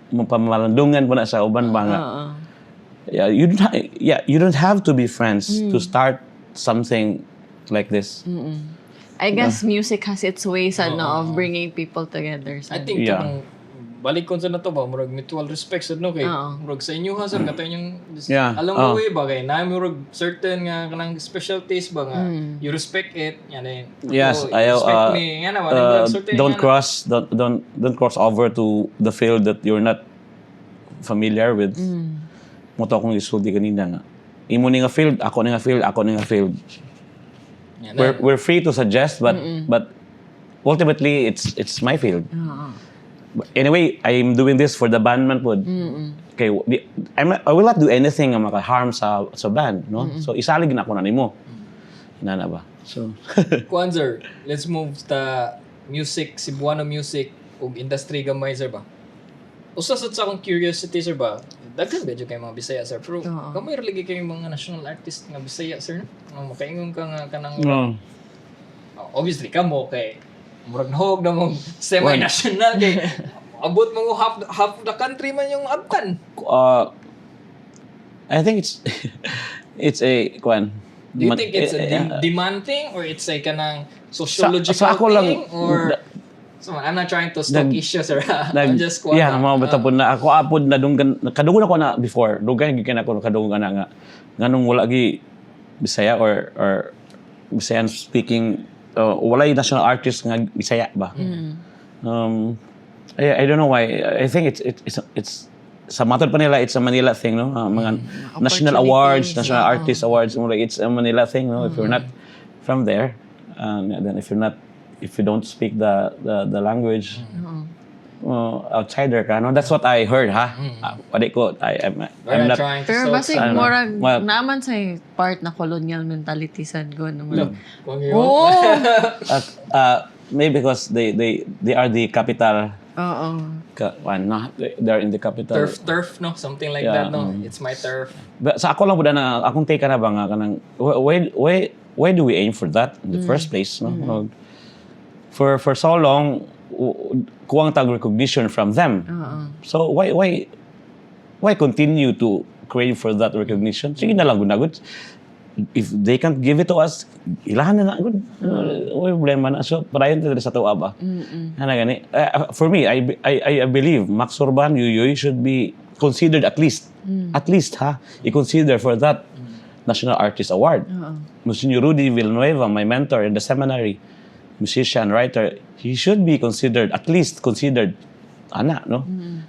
mapamalandungan po na sa uban ba nga. You don't have to be friends to start something like this. I guess music has its ways of bringing people together. So. I think kung balik ko sa nato ba murag mutual respect sad no kay murag sa inyo ha sir katay yung along the way ba kay na murag certain nga kanang special taste ba nga you respect it yan eh. Yes, respect me yan ba certain don't cross over to the field that you're not familiar with. Mo to akong isulti kanina nga. Imo ni nga field, ako ni nga field. We're free to suggest but ultimately it's my field. Anyway, I'm doing this for the band man pod. Okay, I will not do anything nga maka-harm sa band, no? So isalig na ako na nimo. Inana ba? So Kuan sir, let's move to music, Cebuano music ug industry gamay sir ba. Usa sa akong curiosity sir ba, daghan medyo kay mga Bisaya sir, pero gamay ra lagi kay mga national artist nga Bisaya sir. Makaingon ka nga kanang obviously kamo kay murag nahog na mong semi-national kay abot mo half of the country man yung abtan. I think it's a kwan. Do you think it's a demand thing or it's a kanang sociological sa ako lang, thing or so I'm not trying to stoke issues sir. I'm just kwan. Yeah, mga batapon na ako apod na dunggan kadungon ako na before. Dunggan gyud ako kadungon na nga nganong wala gi Bisaya or Bisayan speaking walay national artist nga Bisaya ba. I don't know why. I think it's sa matod pa nila it's a Manila thing, no? Mga national awards, national artist awards, it's a Manila thing, no? If you're not from there, then if you don't speak the language, outsider ka, no? That's what I heard, ha? Wadi ko, I'm not trying to Pero stoke basig morag naman sa part na colonial mentality sad go naman. kung yun. Oh. maybe because they are the capital Oo. They're in the capital. Turf, no? Something like Yeah, that, no? It's my turf. But sa ako lang po na akong take na ba nga kanang why do we aim for that in the first place, no? For so long kuwang tag recognition from them. So why continue to crave for that recognition? Sige na lang gud. If they can't give it to us, ilahan na good. Wala problema na. So padayon ta sa tuwa ba. Ana gani. For me, I believe Max Urban Yuyoy should be considered at least i-consider for that National Artist Award. Monsignor Rudy Villanueva, my mentor in the seminary, musician, writer, he should be considered, at least considered, no?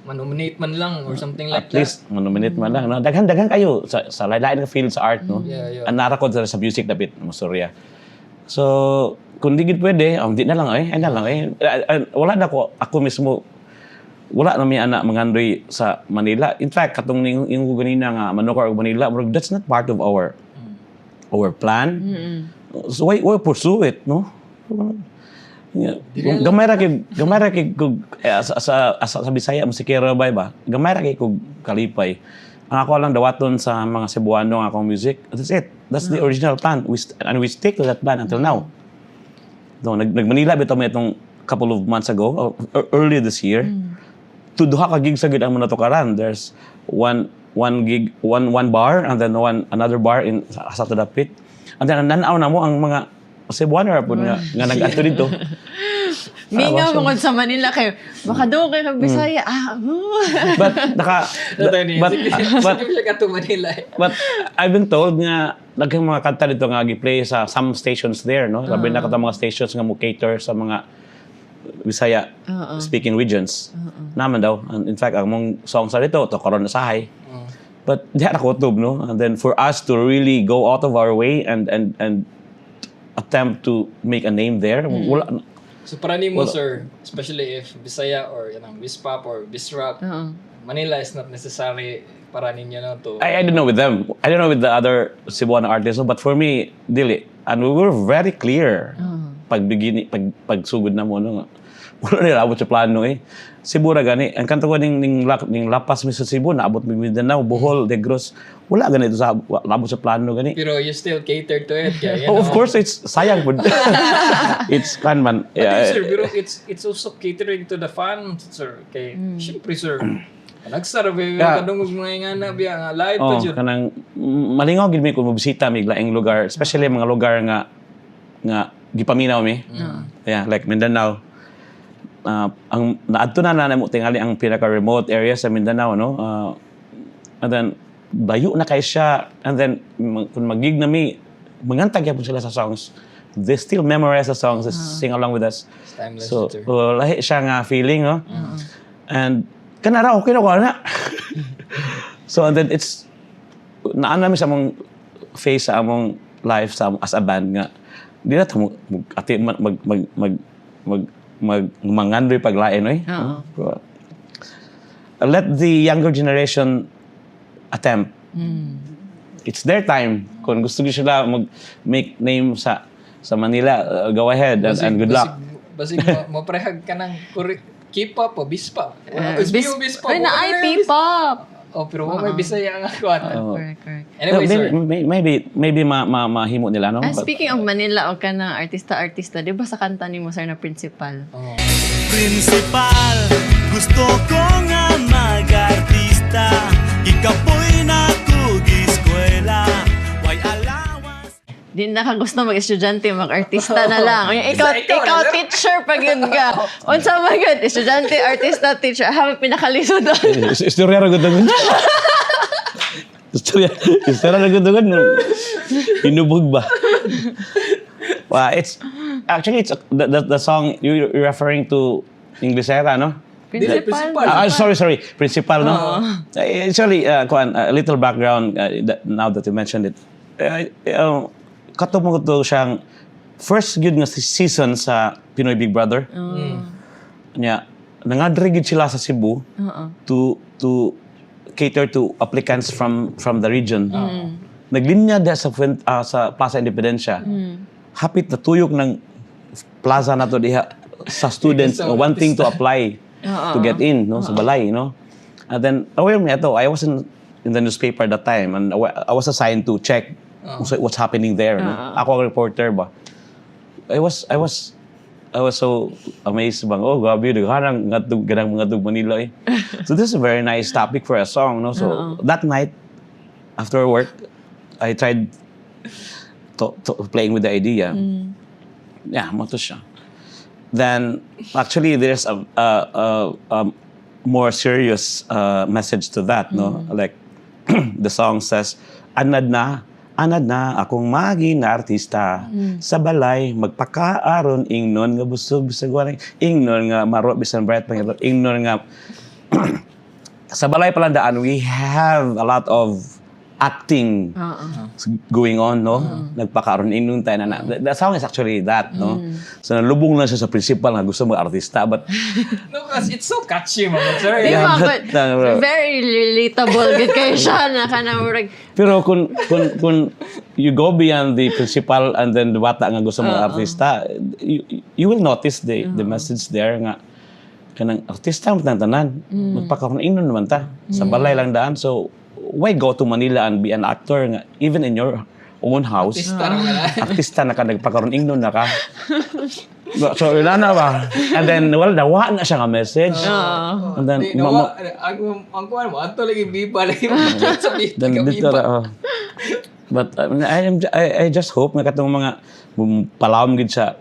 Manominate man lang or something At like least, manominate man lang, no? Daghan kayo sa lain na field sa art, no? Yeah. Ang narakod sa music dapit, masurya. So, kung di gid pwede, di na lang wala na ako mismo, wala na may anak mangandoy sa Manila. In fact, katong yung ganina nga manukar og Manila, that's not part of our plan. So why pursue it, no? Gamay ra kay sa Bisaya musikero ba? Gamay ra kay kog kalipay. Ang ako lang dawaton sa mga Cebuano nga akong music. That's it. That's the original plan. We stick to that plan until now. So, nag-Manila bitaw mo itong couple of months ago, or earlier this year. To duha ka gigs sa gid ang manatukaran. There's one bar and then another bar in sa Dapit. And then nanaw na mo ang mga Cebuano ra pud nga nag-adto dito. Mingaw mo sa Manila kayo. Baka daw kayo kag Bisaya. But but I've been told nga naghang mga kanta dito nga gi-play sa some stations there, no? Labi na katong mga stations nga mo cater sa mga Bisaya speaking regions. Naman daw. And in fact, ang mong songs sa dito to karon na sahay. But di ra kutob, no? And then for us to really go out of our way and attempt to make a name there, wala. So para nimo, sir, especially if Bisaya or Bispop or Bisrap, Manila is not necessary para ninyo na to. I don't know with them. I don't know with the other Cebuano artists, but for me, dili. And we were very clear. Pagsugod na mo, no? Wala nila abot sa plano eh. Cebu ra gani. Ang kanto ko ning lapas mi sa Cebu, naabot mi Mindanao, Bohol, Negros. Wala ganito sa abot sa plano gani. Pero you still cater to it, kaya Of course, it's sayang po. It's kan man. Yeah, sir, pero it's also catering to the fans, sir. Kay, syempre, sir, nag-survey kadungog mga ingana biya nga live pa jud. Kanang malingaw gid mi kung mobisita mi laing lugar, especially mga lugar nga gipaminaw mi. Yeah, like Mindanao. Ang naadto na mo tingali ang pinaka-remote area sa Mindanao, no? And then bayo na kay siya, and then kung mag-gig na mi, mangantag yapon sila sa songs. They still memorize the songs, they sing along with us. Timeless, So, sir. lahi siya nga feeling, no? And kanara okay na ko na. So and then it's naan namin sa among face sa among life as a band nga di na ta mangandoy paglain oy. Let the younger generation attempt. It's their time. Kung gusto nyo sila mag-make name sa Manila, go ahead and good luck. Basig mo prehag ka ng K-pop o Bispa. Bispa. Ay, na P-pop. Oh, pero may Bisaya nga kuwatan. Correct. Anyway, sir. Maybe mahimo nila, no? Speaking of Manila, o ka ng artista, di ba sa kanta ni mo, sir, na principal? Principal, gusto ko nga mag-artista. Ikaw po'y nakugi-eskwela. Why allowance? Di na ka gusto mag-estudyante, mag-artista na lang. Ikaw teacher pag yun ka. Unsa ba yun? Estudyante, artista, teacher. Habang pinakalisod doon. Istorya ra gud doon. Istorya ra gud doon. Hinubog ba? Well, it's the song you're referring to Inglesera, no? Principal. Sorry. Principal, no? Actually, a little background now that you mentioned it. Katong mo to siyang first good nga season sa Pinoy Big Brother. Nya nangadre gid sila sa Cebu to cater to applicants from the region. Naglinya da sa Plaza Independencia. Hapit na tuyok ng plaza na to diha sa students wanting to apply. to get in, no, sa balay, no. And then aware me ato, I was in the newspaper that time, and I was assigned to check what's happening there, no. Ako ang reporter ba. I was so amazed bang, oh, grabe, nagharang ngadtog Manila eh. So this is a very nice topic for a song, no. So that night, after work, I tried playing with the idea. Yeah, mato siya. Then, actually, there's a more serious message to that, no? Like, the song says, Anad na akong maging artista sa balay magpakaaron ingnon nga busog bisag waray ingnon nga maro bisan bright pangilot ingnon nga sa balay palandaan we have a lot of acting going on, no? Nagpakaroon ingnon tayo na. The song is actually that, no? So nalubong lang siya sa principal nga gusto mag-artista, but No, because it's so catchy, mga sir. Di Yeah, ba? but, But very relatable gid kayo siya na kanang murag pero kung you go beyond the principal and then the bata nga gusto mag-artista, you will notice the message there nga kanang artista mo tanan magpakaroon ingnon naman ta sa balay lang daan. So why go to Manila and be an actor nga even in your own house? Artista na ka nagpakaroon ingnon na ka. So ila na ba? And then nawa na siya nga message. And then Ang kuwan mo, ato lagi biba lagi mo sa then dito but I just hope nga katong mga palawom gid sa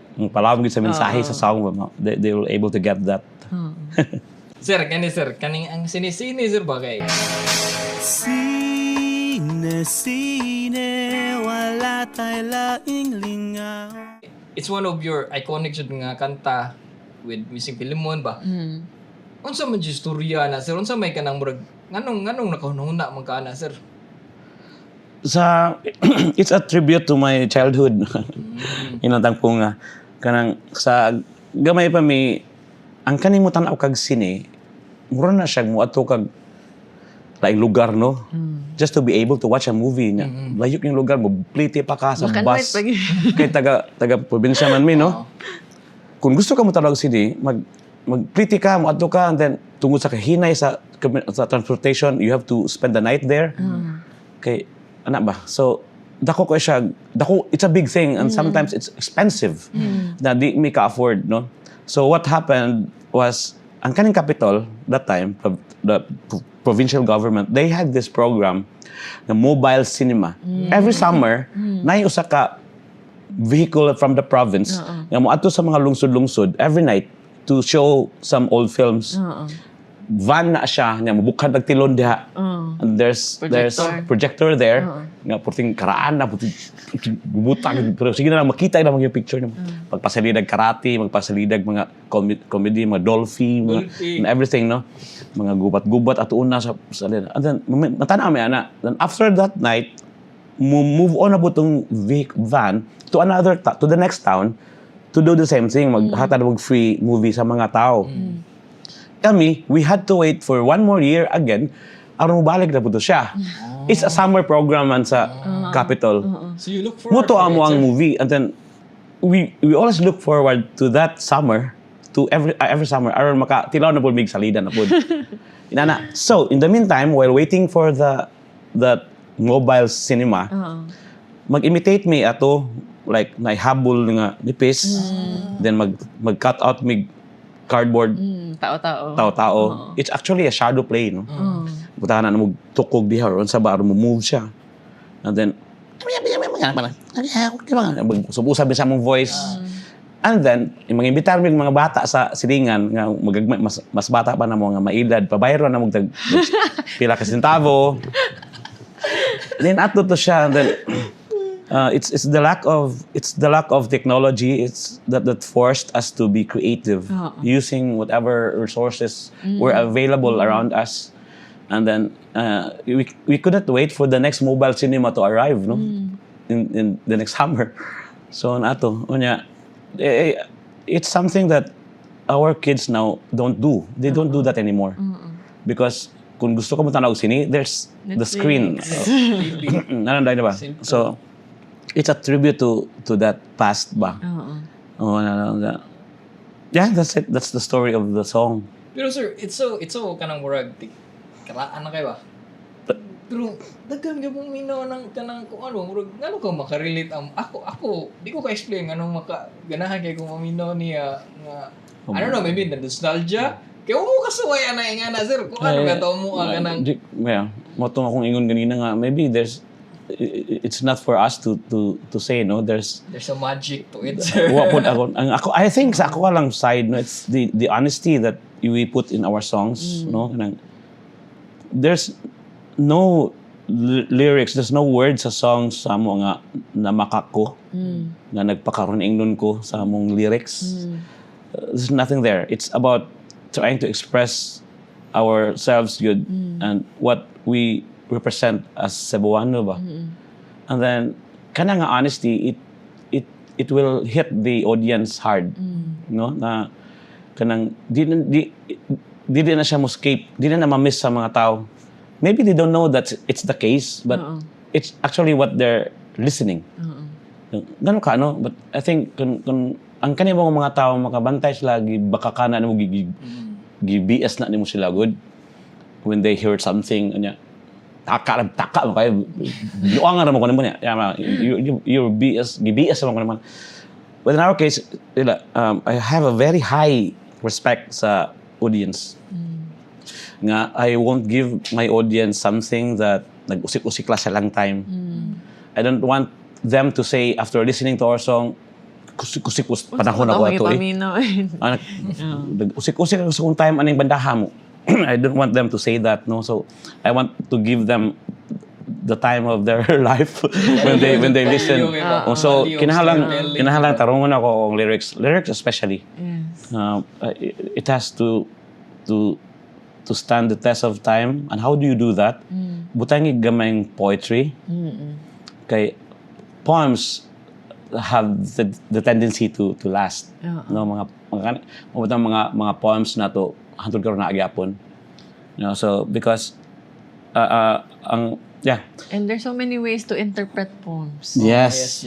mensahe sa song they will able to get that. Sir, kaning ang sinisini sir ba kay? Sine, wala tayo laing lingaw. It's one of your iconic jud nga kanta with Missing Pilimon ba? Unsa man jud istorya na sir? Unsa may kanang murag nganong nakahunahuna man kana sir? It's a tribute to my childhood. Inatang po nga kanang sa gamay pa mi ang kanimutan ako kag sine mura na siya mo ato kag like lugar, no? Just to be able to watch a movie niya. Layok yung lugar mo, plite pa ka sa bus. Kay taga probinsya man mi, no? Kung gusto ka mo talaga sini, magplite ka, mo ato ka, and then tungod sa kahinay sa transportation, you have to spend the night there. Kay ana ba? So dako ko siya, it's a big thing and sometimes it's expensive. Na di mi ka afford, no? So what happened was ang kaning capital that time, the provincial government, they had this program, the mobile cinema. Every summer, nay usa ka vehicle from the province nga moadto sa mga lungsod-lungsod every night to show some old films. Van na siya, nga mabukhan og tilon diha. And there's projector there. Nga puting karaan na puting bubutang pero sige na lang makita na yung picture nimo. Pagpasalidag karate, magpasalidag mga comedy, mga dolphy, and everything, no. Mga gubat-gubat at una sa salida. And then matana mi ana. Then after that night, move on na butong van to the next town to do the same thing, maghatag og free movie sa mga tao. Kami, we had to wait for one more year again aron mobalik na po siya. It's a summer program man sa capital. So you look forward Muto to amo it, ang sir? movie, and then we always look forward to that summer, to every summer aron maka tilaw na po mig salida na po. Inana. So in the meantime, while waiting for the mobile cinema, mag-imitate me ato like naihabol nga nipis, then mag-cut out mig cardboard tao-tao. It's actually a shadow play, no? Butahan na mo tukog diha or sa baro mo move siya. And then subusabi sa mong voice. And then mga imbitar mig mga bata sa silingan nga mas bata pa na mo nga maedad, pabayro na mo tag pila ka sentavo. Then ato to siya, and then it's the lack of technology. It's that forced us to be creative, using whatever resources were available around us, and then we couldn't wait for the next mobile cinema to arrive, no, in the next summer. So nato, it's something that our kids now don't do. They don't do that anymore, because kung gusto ko mo tanaw sini, there's the screen. Nananday na ba? So it's a tribute to that past ba. Yeah, that's it. That's the story of the song. Pero sir, it's so kanang murag karaan na kayo ba? Pero daghan gyud mong minaw ng kanang kung ano, murag ngano ka makarelate ang ako di ko ka-explain anong ganahan kay kung maminaw niya nga I don't know, maybe the nostalgia. Kaya mo kasuway ana nga na sir, kung ano ka mo ang kanang Motong akong ingon ganina nga, maybe it's not for us to say, no? There's a magic to it, sir. I think sa ako lang side, no, it's the honesty that we put in our songs, no? There's no lyrics, there's no words sa songs sa mo nga namakak ko, nga nagpakaroon ingnon ko sa among lyrics. There's nothing there. It's about trying to express ourselves good and what we represent as Cebuano ba. And then kana nga honesty, it will hit the audience hard, no? Na kanang di na siya mo-escape, di na ma-miss sa mga tao. Maybe they don't know that it's the case, but it's actually what they're listening. Ganun ka, no? But I think kung ang kanibang mga tao makabantay sila, baka kana mo BS na nimo sila good when they hear something anya taka mo kayo luangan ra mo kuno niya you BS mo kuno man. But in our case I have a very high respect sa audience. Nga I won't give my audience something that nag-usik-usik la sa lang time. I don't want them to say after listening to our song kusik panahon ako ato usik-usik sa kung time aning bandaha mo. I don't want them to say that, no. So I want to give them the time of their life when they listen. So kinahanglan tarungon ako ang lyrics especially. It has to stand the test of time. And how do you do that? Butang gamayng poetry. Kay poems have the tendency to last. No, mga poems na to hantod karon na agyapon. You know, so because and there's so many ways to interpret poems. Yes.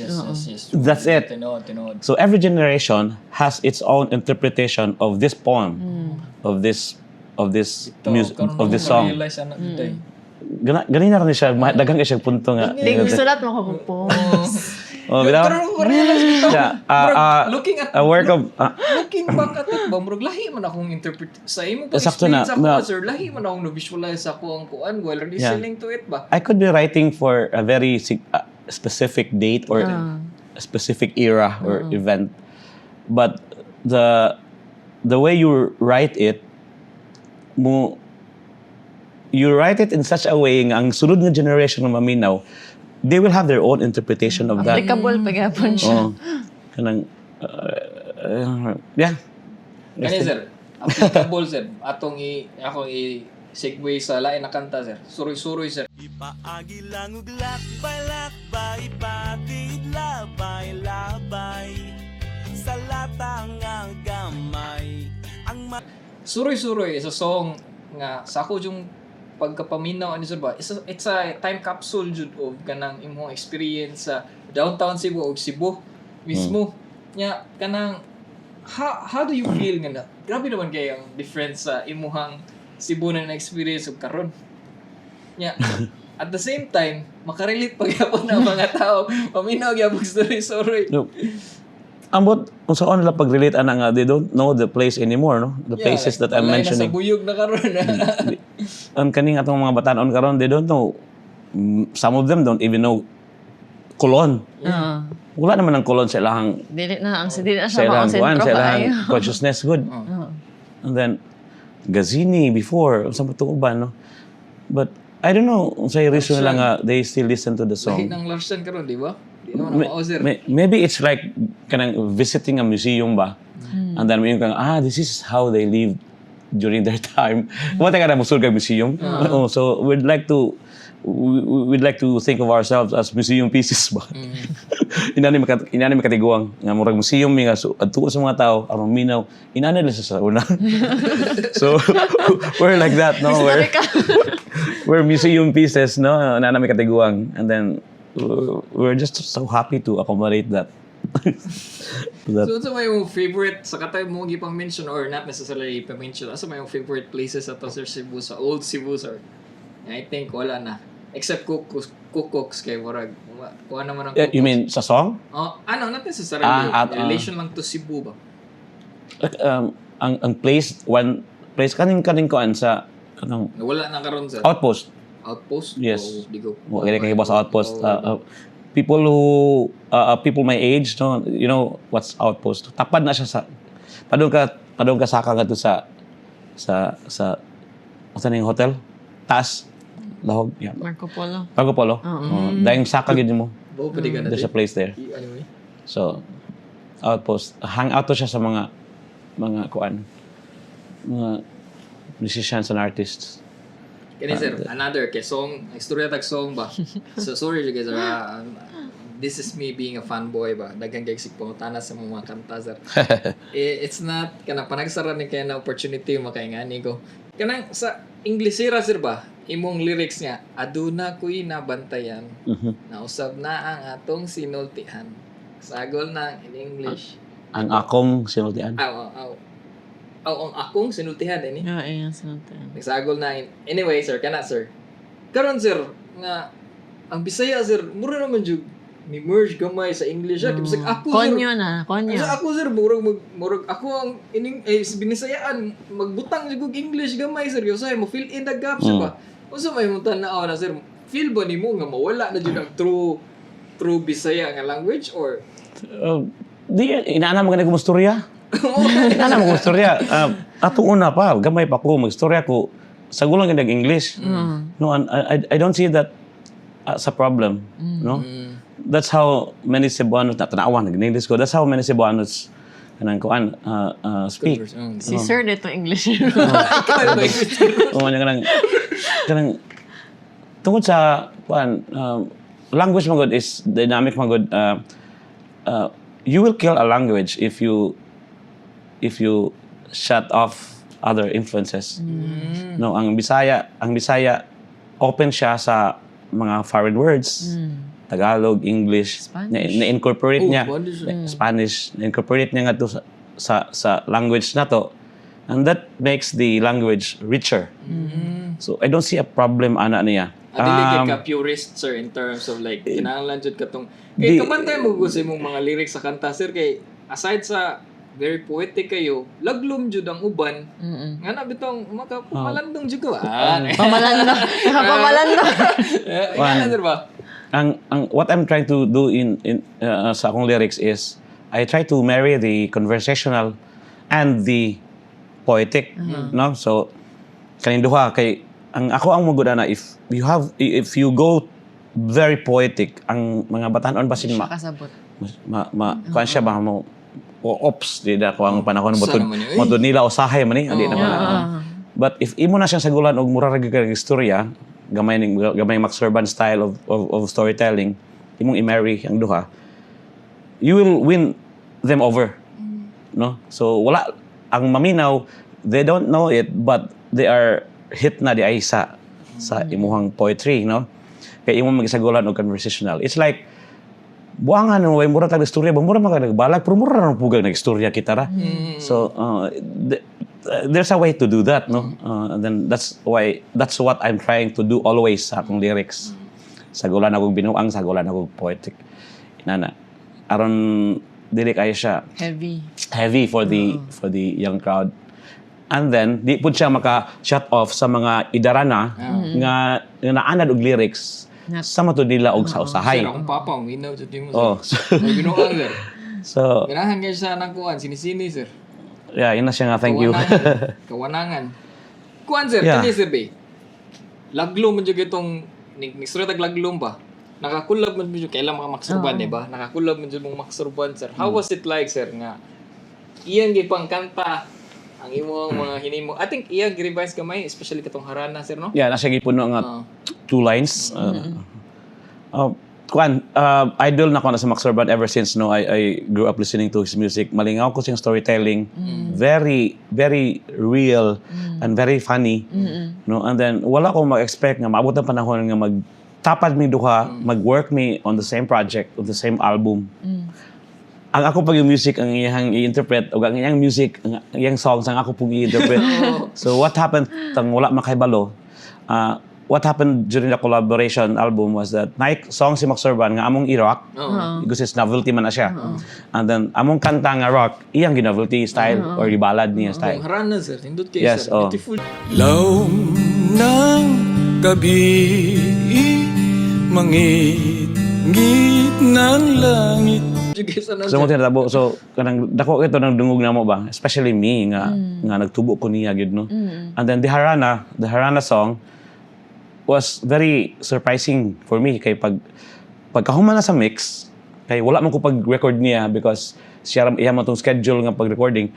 That's it. Tinood. So every generation has its own interpretation of this poem, of this music, of this song. Ganina rin siya, daghang kay siya punto nga. Hindi ko sulat mo ko poems. Looking at a work of looking back at it, murag lahi man akong interpret sa imo Sakto na, sir, lahi man akong na-visualize ako ang kuan while listening to it ba. I could be writing for a very specific date or a specific era or event, but the way you write it in such a way nga ang sunod nga generation ng maminaw, they will have their own interpretation of that. Applicable pagapon siya. Kanang Kani sir, applicable sir. Akong segue sa lain na kanta sir. Suroy sir. Ipaagi lang ug lakbay, patid labay sa latang ang gamay. Suroy is a song nga sa ako yung pagkapaminaw ani sir ba. It's a time capsule jud of kanang imong experience sa downtown Cebu o Cebu mismo. Nya kanang how do you feel nga grabe naman kay ang difference sa imuhang Cebu na experience ug karon. Nya at the same time makarelate pa gyapon ang mga tao paminaw gyapon suroy. No. Ambot kung saan nila pag-relate ana nga they don't know the place anymore, no? The places that I'm mentioning. Sa buyog na karon. Ang kaning atong mga batanon karon, they don't know. Some of them don't even know Colon. Wala naman ang Colon sa ilang Dili na sa ilang consciousness good. And then Gazini before sa Uban, no? But I don't know sa reason lang nga they still listen to the song. Lahi ng Larsen karon, di ba? Maybe it's like kanang visiting a museum ba, and then yung this is how they lived during their time. What ka na musud kay museum? So we'd like to think of ourselves as museum pieces ba. Inani makatiguang nga murag museum nga adto sa mga tao aron minaw inani nila sa una. So we're like that, no? We're museum pieces, no? Nana makatiguang, and then we're just so happy to accommodate that. That, So, sa may yung favorite, sa katay mo gipang mention or not necessarily pa-mention, asa may yung favorite places ato sa Cebu, sa old Cebu, sir? I think wala na. Except Kukoks kay Warag. Kuha naman ang you mean sa song? Oh, ano, not necessarily. Relation lang to Cebu ba? Ang place, one place, kaning koan sa kanang Wala na karon sir. outpost. Outpost? Yes. O, di ko. Kaya kayo ba sa outpost? People who, people my age, no, you know what's outpost. Tapad na siya sa, padung ka saka nga to sa, what's the name hotel? Taas. Lahog. Yeah. Marco Polo. Marco Polo. Dahil saka gid mo. Bo, pwede ka na There's a place there. Anyway. So, outpost. Hang out to siya sa mga kuan. Mga musicians and artists. Kani sir, another kay song, istorya tag song ba? So sorry guys, this is me being a fanboy ba. Daghang kay pangutana sa mga kanta sir. It's not kana panagsara ni kay na opportunity makaingani ko. Kanang sa Inglesera sir ba? Imong lyrics niya, aduna ko'y nabantayan. Nausab na ang atong sinultihan. Sagol na in English. Ang akong sinultian. Ang akong sinultihan ini. Yeah, sinunod. Nagsagol na anyway sir kana sir karon sir nga ang Bisaya sir mura naman jud ni merge gamay sa English kay bisag ako sir Konyo. ako sir murag ako ang binisayaan magbutang jud og English gamay sir kay usay mo fill in the gaps ba unsa may mo tan-aw na sir feel ba nimo nga mawala na jud ang true Bisaya nga language or Di, inaana mo ganun kong istorya. Inaana mo kong istorya. Ato una pa, gamay pa ko, mag-istorya ko. Sa gulang ganag English. No, I don't see that as a problem. No? That's how many Cebuanos, natanawan, nag-English ko, that's how many Cebuanos kanang kuan speak. Si Sir dito English. Oo, kanang tungkol sa kuan language mo good is dynamic mo good. You will kill a language if you shut off other influences. No, ang Bisaya open siya sa mga foreign words. Tagalog, English, na-incorporate niya. Spanish, na-incorporate niya nga to sa language na to. And that makes the language richer. So, I don't see a problem ana niya. Dili ka purist sir in terms of like kinahanglan jud katong kay kamantay mo gusto imong mga lyrics sa kanta sir kay aside sa very poetic kayo laglom jud ang uban nga na bitong makapamalandong jud ka Pamalandong. sir ba ang what I'm trying to do in sa akong lyrics is I try to marry the conversational and the poetic, no? So kaning duha kay ang ako ang magudana if you go very poetic ang mga batanon basin Kasabot. kuan siya ba mo ops di da ko ang panahon mo to nila usahay man ni andi na ko. But if imo na siyang sagulan og mura ra gyud istorya gamay Max Urban style of storytelling imong i-marry ang duha you will win them over, no? So wala ang maminaw, they don't know it but they are hit na di ay sa imuhang poetry, no? Kaya imo magisagulan og conversational. It's like buangan no way mura tag istorya, mura magbalak pero mura ra pugag nagistorya kita ra. So there's a way to do that, no? And then that's what I'm trying to do always sa akong lyrics. Sagulan ako binuang, sagulan ako poetic. Inana. Aron dili kayo siya heavy for the young crowd. And then, di po siya maka-shut off sa mga idarana nga naanad og lyrics sa matud nila og sa usahay. sir akong papa minaw jud mo Oh. may binuang sir So, ganahan kay sa nang kuan sinisini sir yeah, yun na siya nga. Thank you. Kawanangan. Kuan sir, Yeah. kani sir be. Laglom man jud itong nigsurat tag laglom ba. Nakakulab man jud kailan mga Max Urban di ba? Nakakulab man jud mong Max Urban sir. How was it like sir nga iyang gipang kanta ang imong mga hinimo. I think iyang revise kamay especially katong harana sir no? Yeah, nasa gipuno nga 2 lines. Idol na ko na sa Max Urban ever since I grew up listening to his music. Malingaw ko siyang storytelling. Very, very real and very funny. No? And then, wala ko mag-expect nga maabot ang panahon nga magtapad mi duha, mag-work mi on the same project, on the same album. ang ako pag yung music ang iyang i-interpret o ang iyang music ang iyang songs ang ako pong i-interpret. So what happened tang wala makahibalo, what happened during the collaboration album was that naik song si Max Urban nga among i-rock because it's novelty man na siya. And then among kanta nga rock iyang ginovelty style or ballad niya style. Harana sir, hindot kayo Yes, sir. oh. Beautiful. Law ng gabi, mangit-ngit ng langit. So mo tinatabo. So kanang dako ito nang dungog namo ba, especially me nga nagtubo ko niya gid no. And then the Harana song was very surprising for me kay pagkahuman na sa mix kay wala man ko pag-record niya because iya man tong schedule nga pag-recording.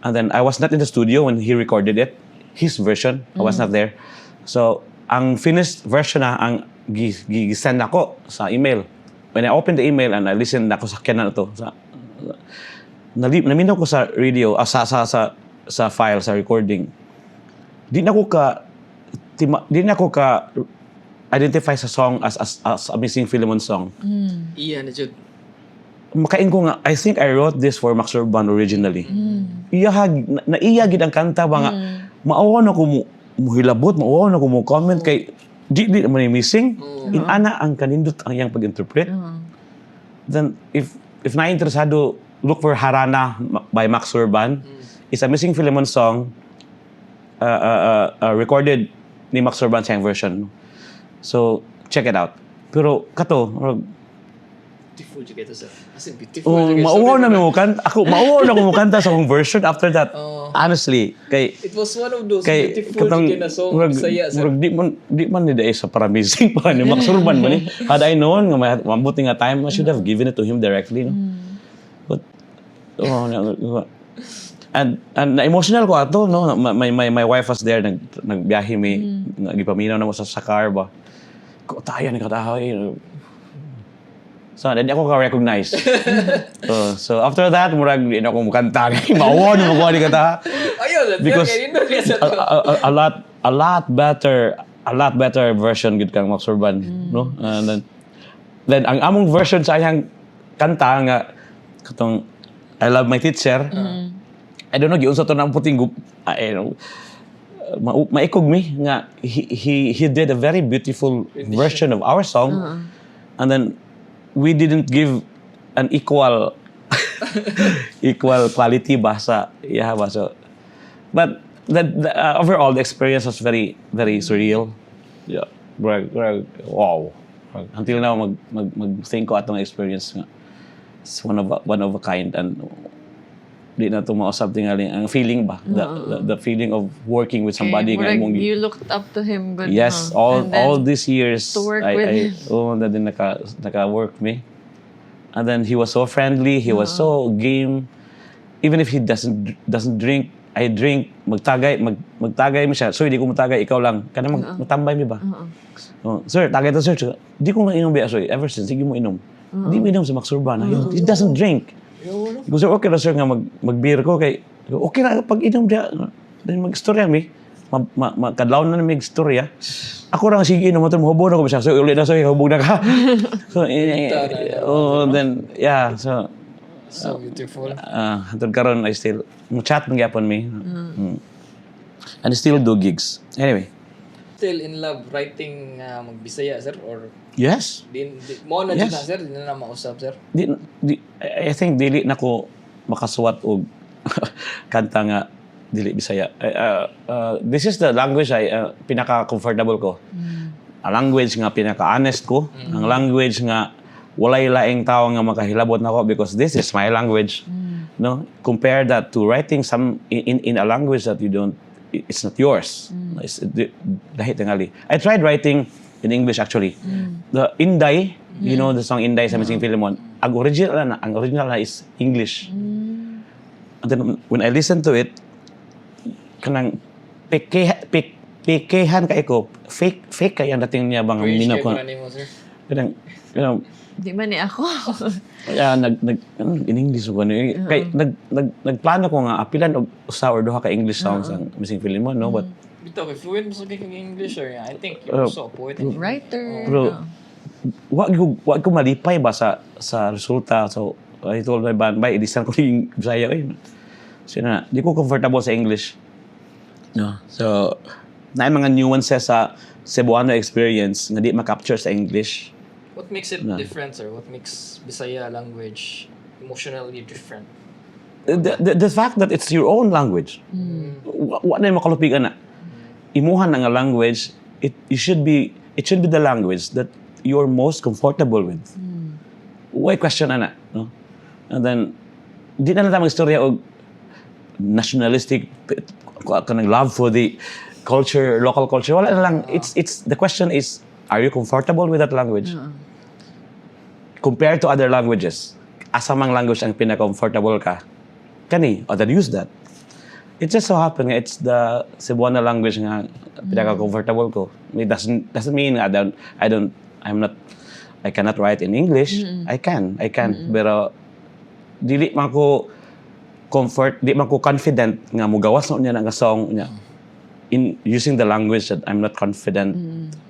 And then I was not in the studio when he recorded it, his version. I was not there. So ang finished version na ang gisend ako sa email. When I opened the email and I listened ako sa kanya na to, naminaw ko sa radio, sa file, sa recording. Di na ko ka identify sa song as a Missing Philemon song. Iya na jud. Makain ko nga, I think I wrote this for Max Urban originally. Naiyagid ang kanta ba nga, maawa na ko mo hilabot, maawa na ko mo comment kay di man yung missing. Inana ang kanindot ang iyang pag-interpret. Then if na-interesado, look for Harana by Max Urban. It's a Missing Philemon song recorded ni Max Urban siyang version. So check it out. Pero kato, Beautiful jud kayo sir. As in beautiful jud kayo. mauwaw na mo kanta. Mauwaw na ko mo kanta sa akong version after that. Honestly, kay It was one of those kay beautiful jud kayo na song saya sir. di man ni dai sa para missing pa ni Max Urban man ni. Had I known nga mabuti nga time, I should have given it to him directly, no. But and na emotional ko ato, no. My wife was there, nagbiyahe mi, gipaminaw na mo sa car ba. Ko tayo ni katahoy. So, hindi ako ka-recognize. So after that, murag di na ako mukanta. Mauwan mo ko ni kata. Ayun, Because kaya nindot kayo sa to. a lot better version gid kang Max Urban, no? And then ang among version sa iyang kanta nga katong I Love My Teacher. I don't know giunsa to nang puting maikog mi nga he did a very beautiful version of our song. And then we didn't give an equal quality ba sa ba. So but overall the experience was very very surreal. Yeah, wow. Until now mag-think ko atong experience nga it's one of a kind, and di na to mausab tingali ang feeling ba, the feeling of working with somebody nga imong you looked up to him good. yes, And then all these years to work with him. na din naka-work me. And then he was so friendly, he was so game. Even if he doesn't drink, I drink, magtagay mo siya. So hindi ko matagay, ikaw lang. Kana magtambay mi ba? Sir, tagay to sir. Di ko nga inom ba sir. Ever since, sige mo inom. Di mo inom sa Max Urban. He doesn't drink. Ko sir, okay na sir nga mag-beer ko kay okay na pag inom dia. Then mag-istorya mi. Kadlaw na mig istorya. Ako ra sige inom mo hubog na ko siya. So uli na so hubog na ka. So then yeah, so beautiful. hantod karon I still chat man gyapon mi. And I still do gigs. Anyway, Still in love writing magbisaya sir or yes. mo na jud Yes. na sir, di na mausab sir. I think dili na ko makasuwat og kanta nga dili Bisaya. This is the language I pinaka-comfortable ko. Ang language nga pinaka-honest ko. Ang language nga walay laing tao nga makahilabot nako because this is my language. No, compare that to writing some in a language that you don't, it's not yours. It's dahit tingali. I tried writing in English actually. The Inday, you know the song Inday sa Missing Philemon. Ang original na is English. And then when I listened to it, kanang pekehan ka iko, fake kay ang dating niya bang minaw ko. Kanang Di man ni ako. in English ko kay nagplano ko nga apilan og usa or duha ka English songs ang Missing Philemon, no, but Bitaw kay fluent mo sa kay English or I think you're so poetic. Writer. Bro, wag ko malipay ba sa resulta. So I told my band, bay, ilisan ko yung Bisaya. So na, di ko comfortable sa English. No. So, na mga nuances sa Cebuano experience nga di ma-capture sa English. What makes it different, sir? What makes Bisaya language emotionally different? The fact that it's your own language. Wa na yung makalupigan na. Imuhan na nga language, it should be the language that you're most comfortable with. Why question na, no? And then di na naman istorya og nationalistic kanang love for the culture, local culture. Wala na lang. It's the question is, are you comfortable with that language? Compared to other languages, asa mang language ang pinaka-comfortable ka? Kani, or then use that. It just so happened nga it's the Cebuano language nga pinaka-comfortable ko. It doesn't mean I cannot write in English. I can. Pero dili man ko confident nga mugawas na niya nga song niya in using the language that I'm not confident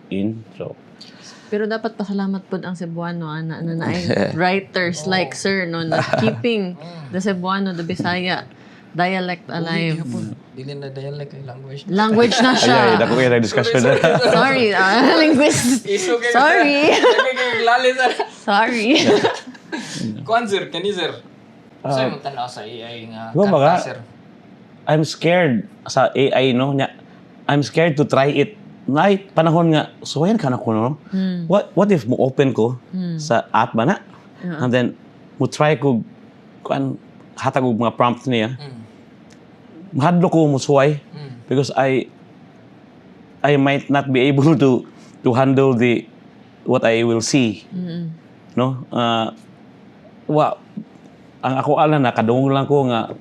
in. So Pero dapat pasalamat po ang Cebuano na ay writers like sir no na keeping the Cebuano, the Bisaya dialect alive. Dili na dialect ay language. Language na siya. dako kayo discussion na. Sorry, linguist. Iso kayo. Sorry. Lali, sir. Sorry. Kuan, sir. Kani, sir. Sa'yo mo tanaw sa AI nga Diba ba kanta, sir? I'm scared sa AI, no? I'm scared to try it. Night, panahon nga, so yan ka na ko, no? What if mo open ko sa app ba na? And then, mo try ko, hatag og mga prompt niya. Mahadlo ko mo suway. Because I might not be able to handle what I will see. No? Ang ako ala na kadungog lang ko nga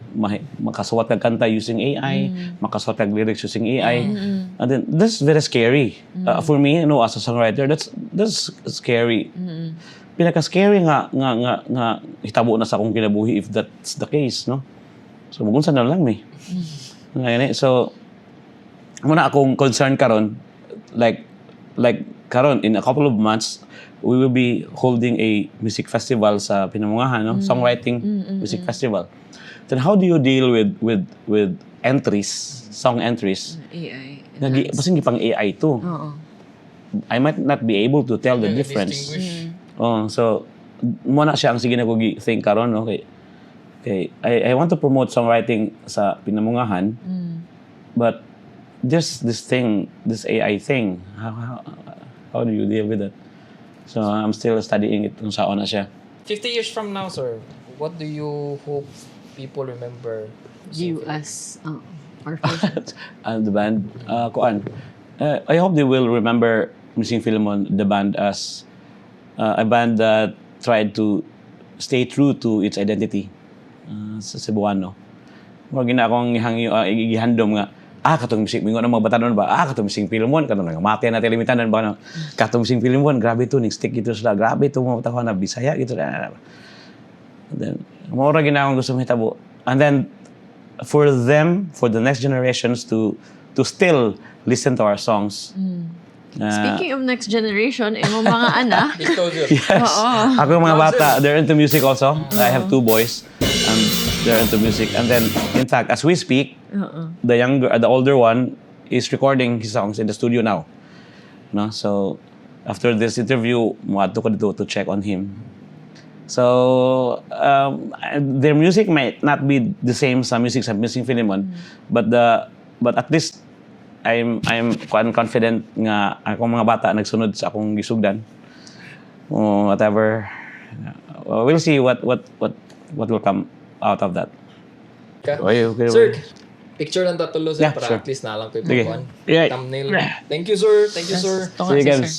makasuwat kag kanta using AI, makasuwat kag lyrics using AI. And then that's very scary. For me, as a songwriter, that's scary. Pinaka-scary nga hitabo na sa akong kinabuhi if that's the case, no? So mugunsa na lang mi. So muna akong concern karon like karon in a couple of months we will be holding a music festival sa Pinamungahan, no? Songwriting music festival. Then how do you deal with entries, song entries? AI. Basing pang AI too. I might not be able to tell the difference. So mo na siya ang sige na ko think karon, no? Okay. I want to promote songwriting sa Pinamungahan. But there's this AI thing. How do you deal with that? So I'm still studying it kung saan na siya. 50 years from now, sir, what do you hope people remember? You as our first. The band, kuan. I hope they will remember Missing Philemon, the band, as a band that tried to stay true to its identity sa Cebuano. Mga gina akong igihandom nga, katong Missing Philemon, mga bata noon ba? Katong Missing Philemon, katong mati na telimitanan ba? Katong Missing Philemon, grabe to, stick ito sila, grabe to, mga bata na Bisaya, gitu. And then, mga gina akong gusto mahitabo. And then, for them, for the next generations to still listen to our songs. Speaking of next generation, imong mga anak. Yes. Ako yung mga bata, they're into music also. I have 2 boys, and they're into music. And then, in fact, as we speak, the older one is recording his songs in the studio now. No, so after this interview, muadto ko dito to check on him. So their music might not be the same sa music sa Missing Philemon, but at least I'm confident nga akong mga bata nagsunod sa akong gisugdan. Whatever, we'll see what will come out of that. Okay. Sir, picture ng tatulo, sir, Yeah, para sure. at least na lang ko Sige. ipakuan. Yeah. Thumbnail. Thank you, sir. Thank you, sir. Tunga See you si again. sir.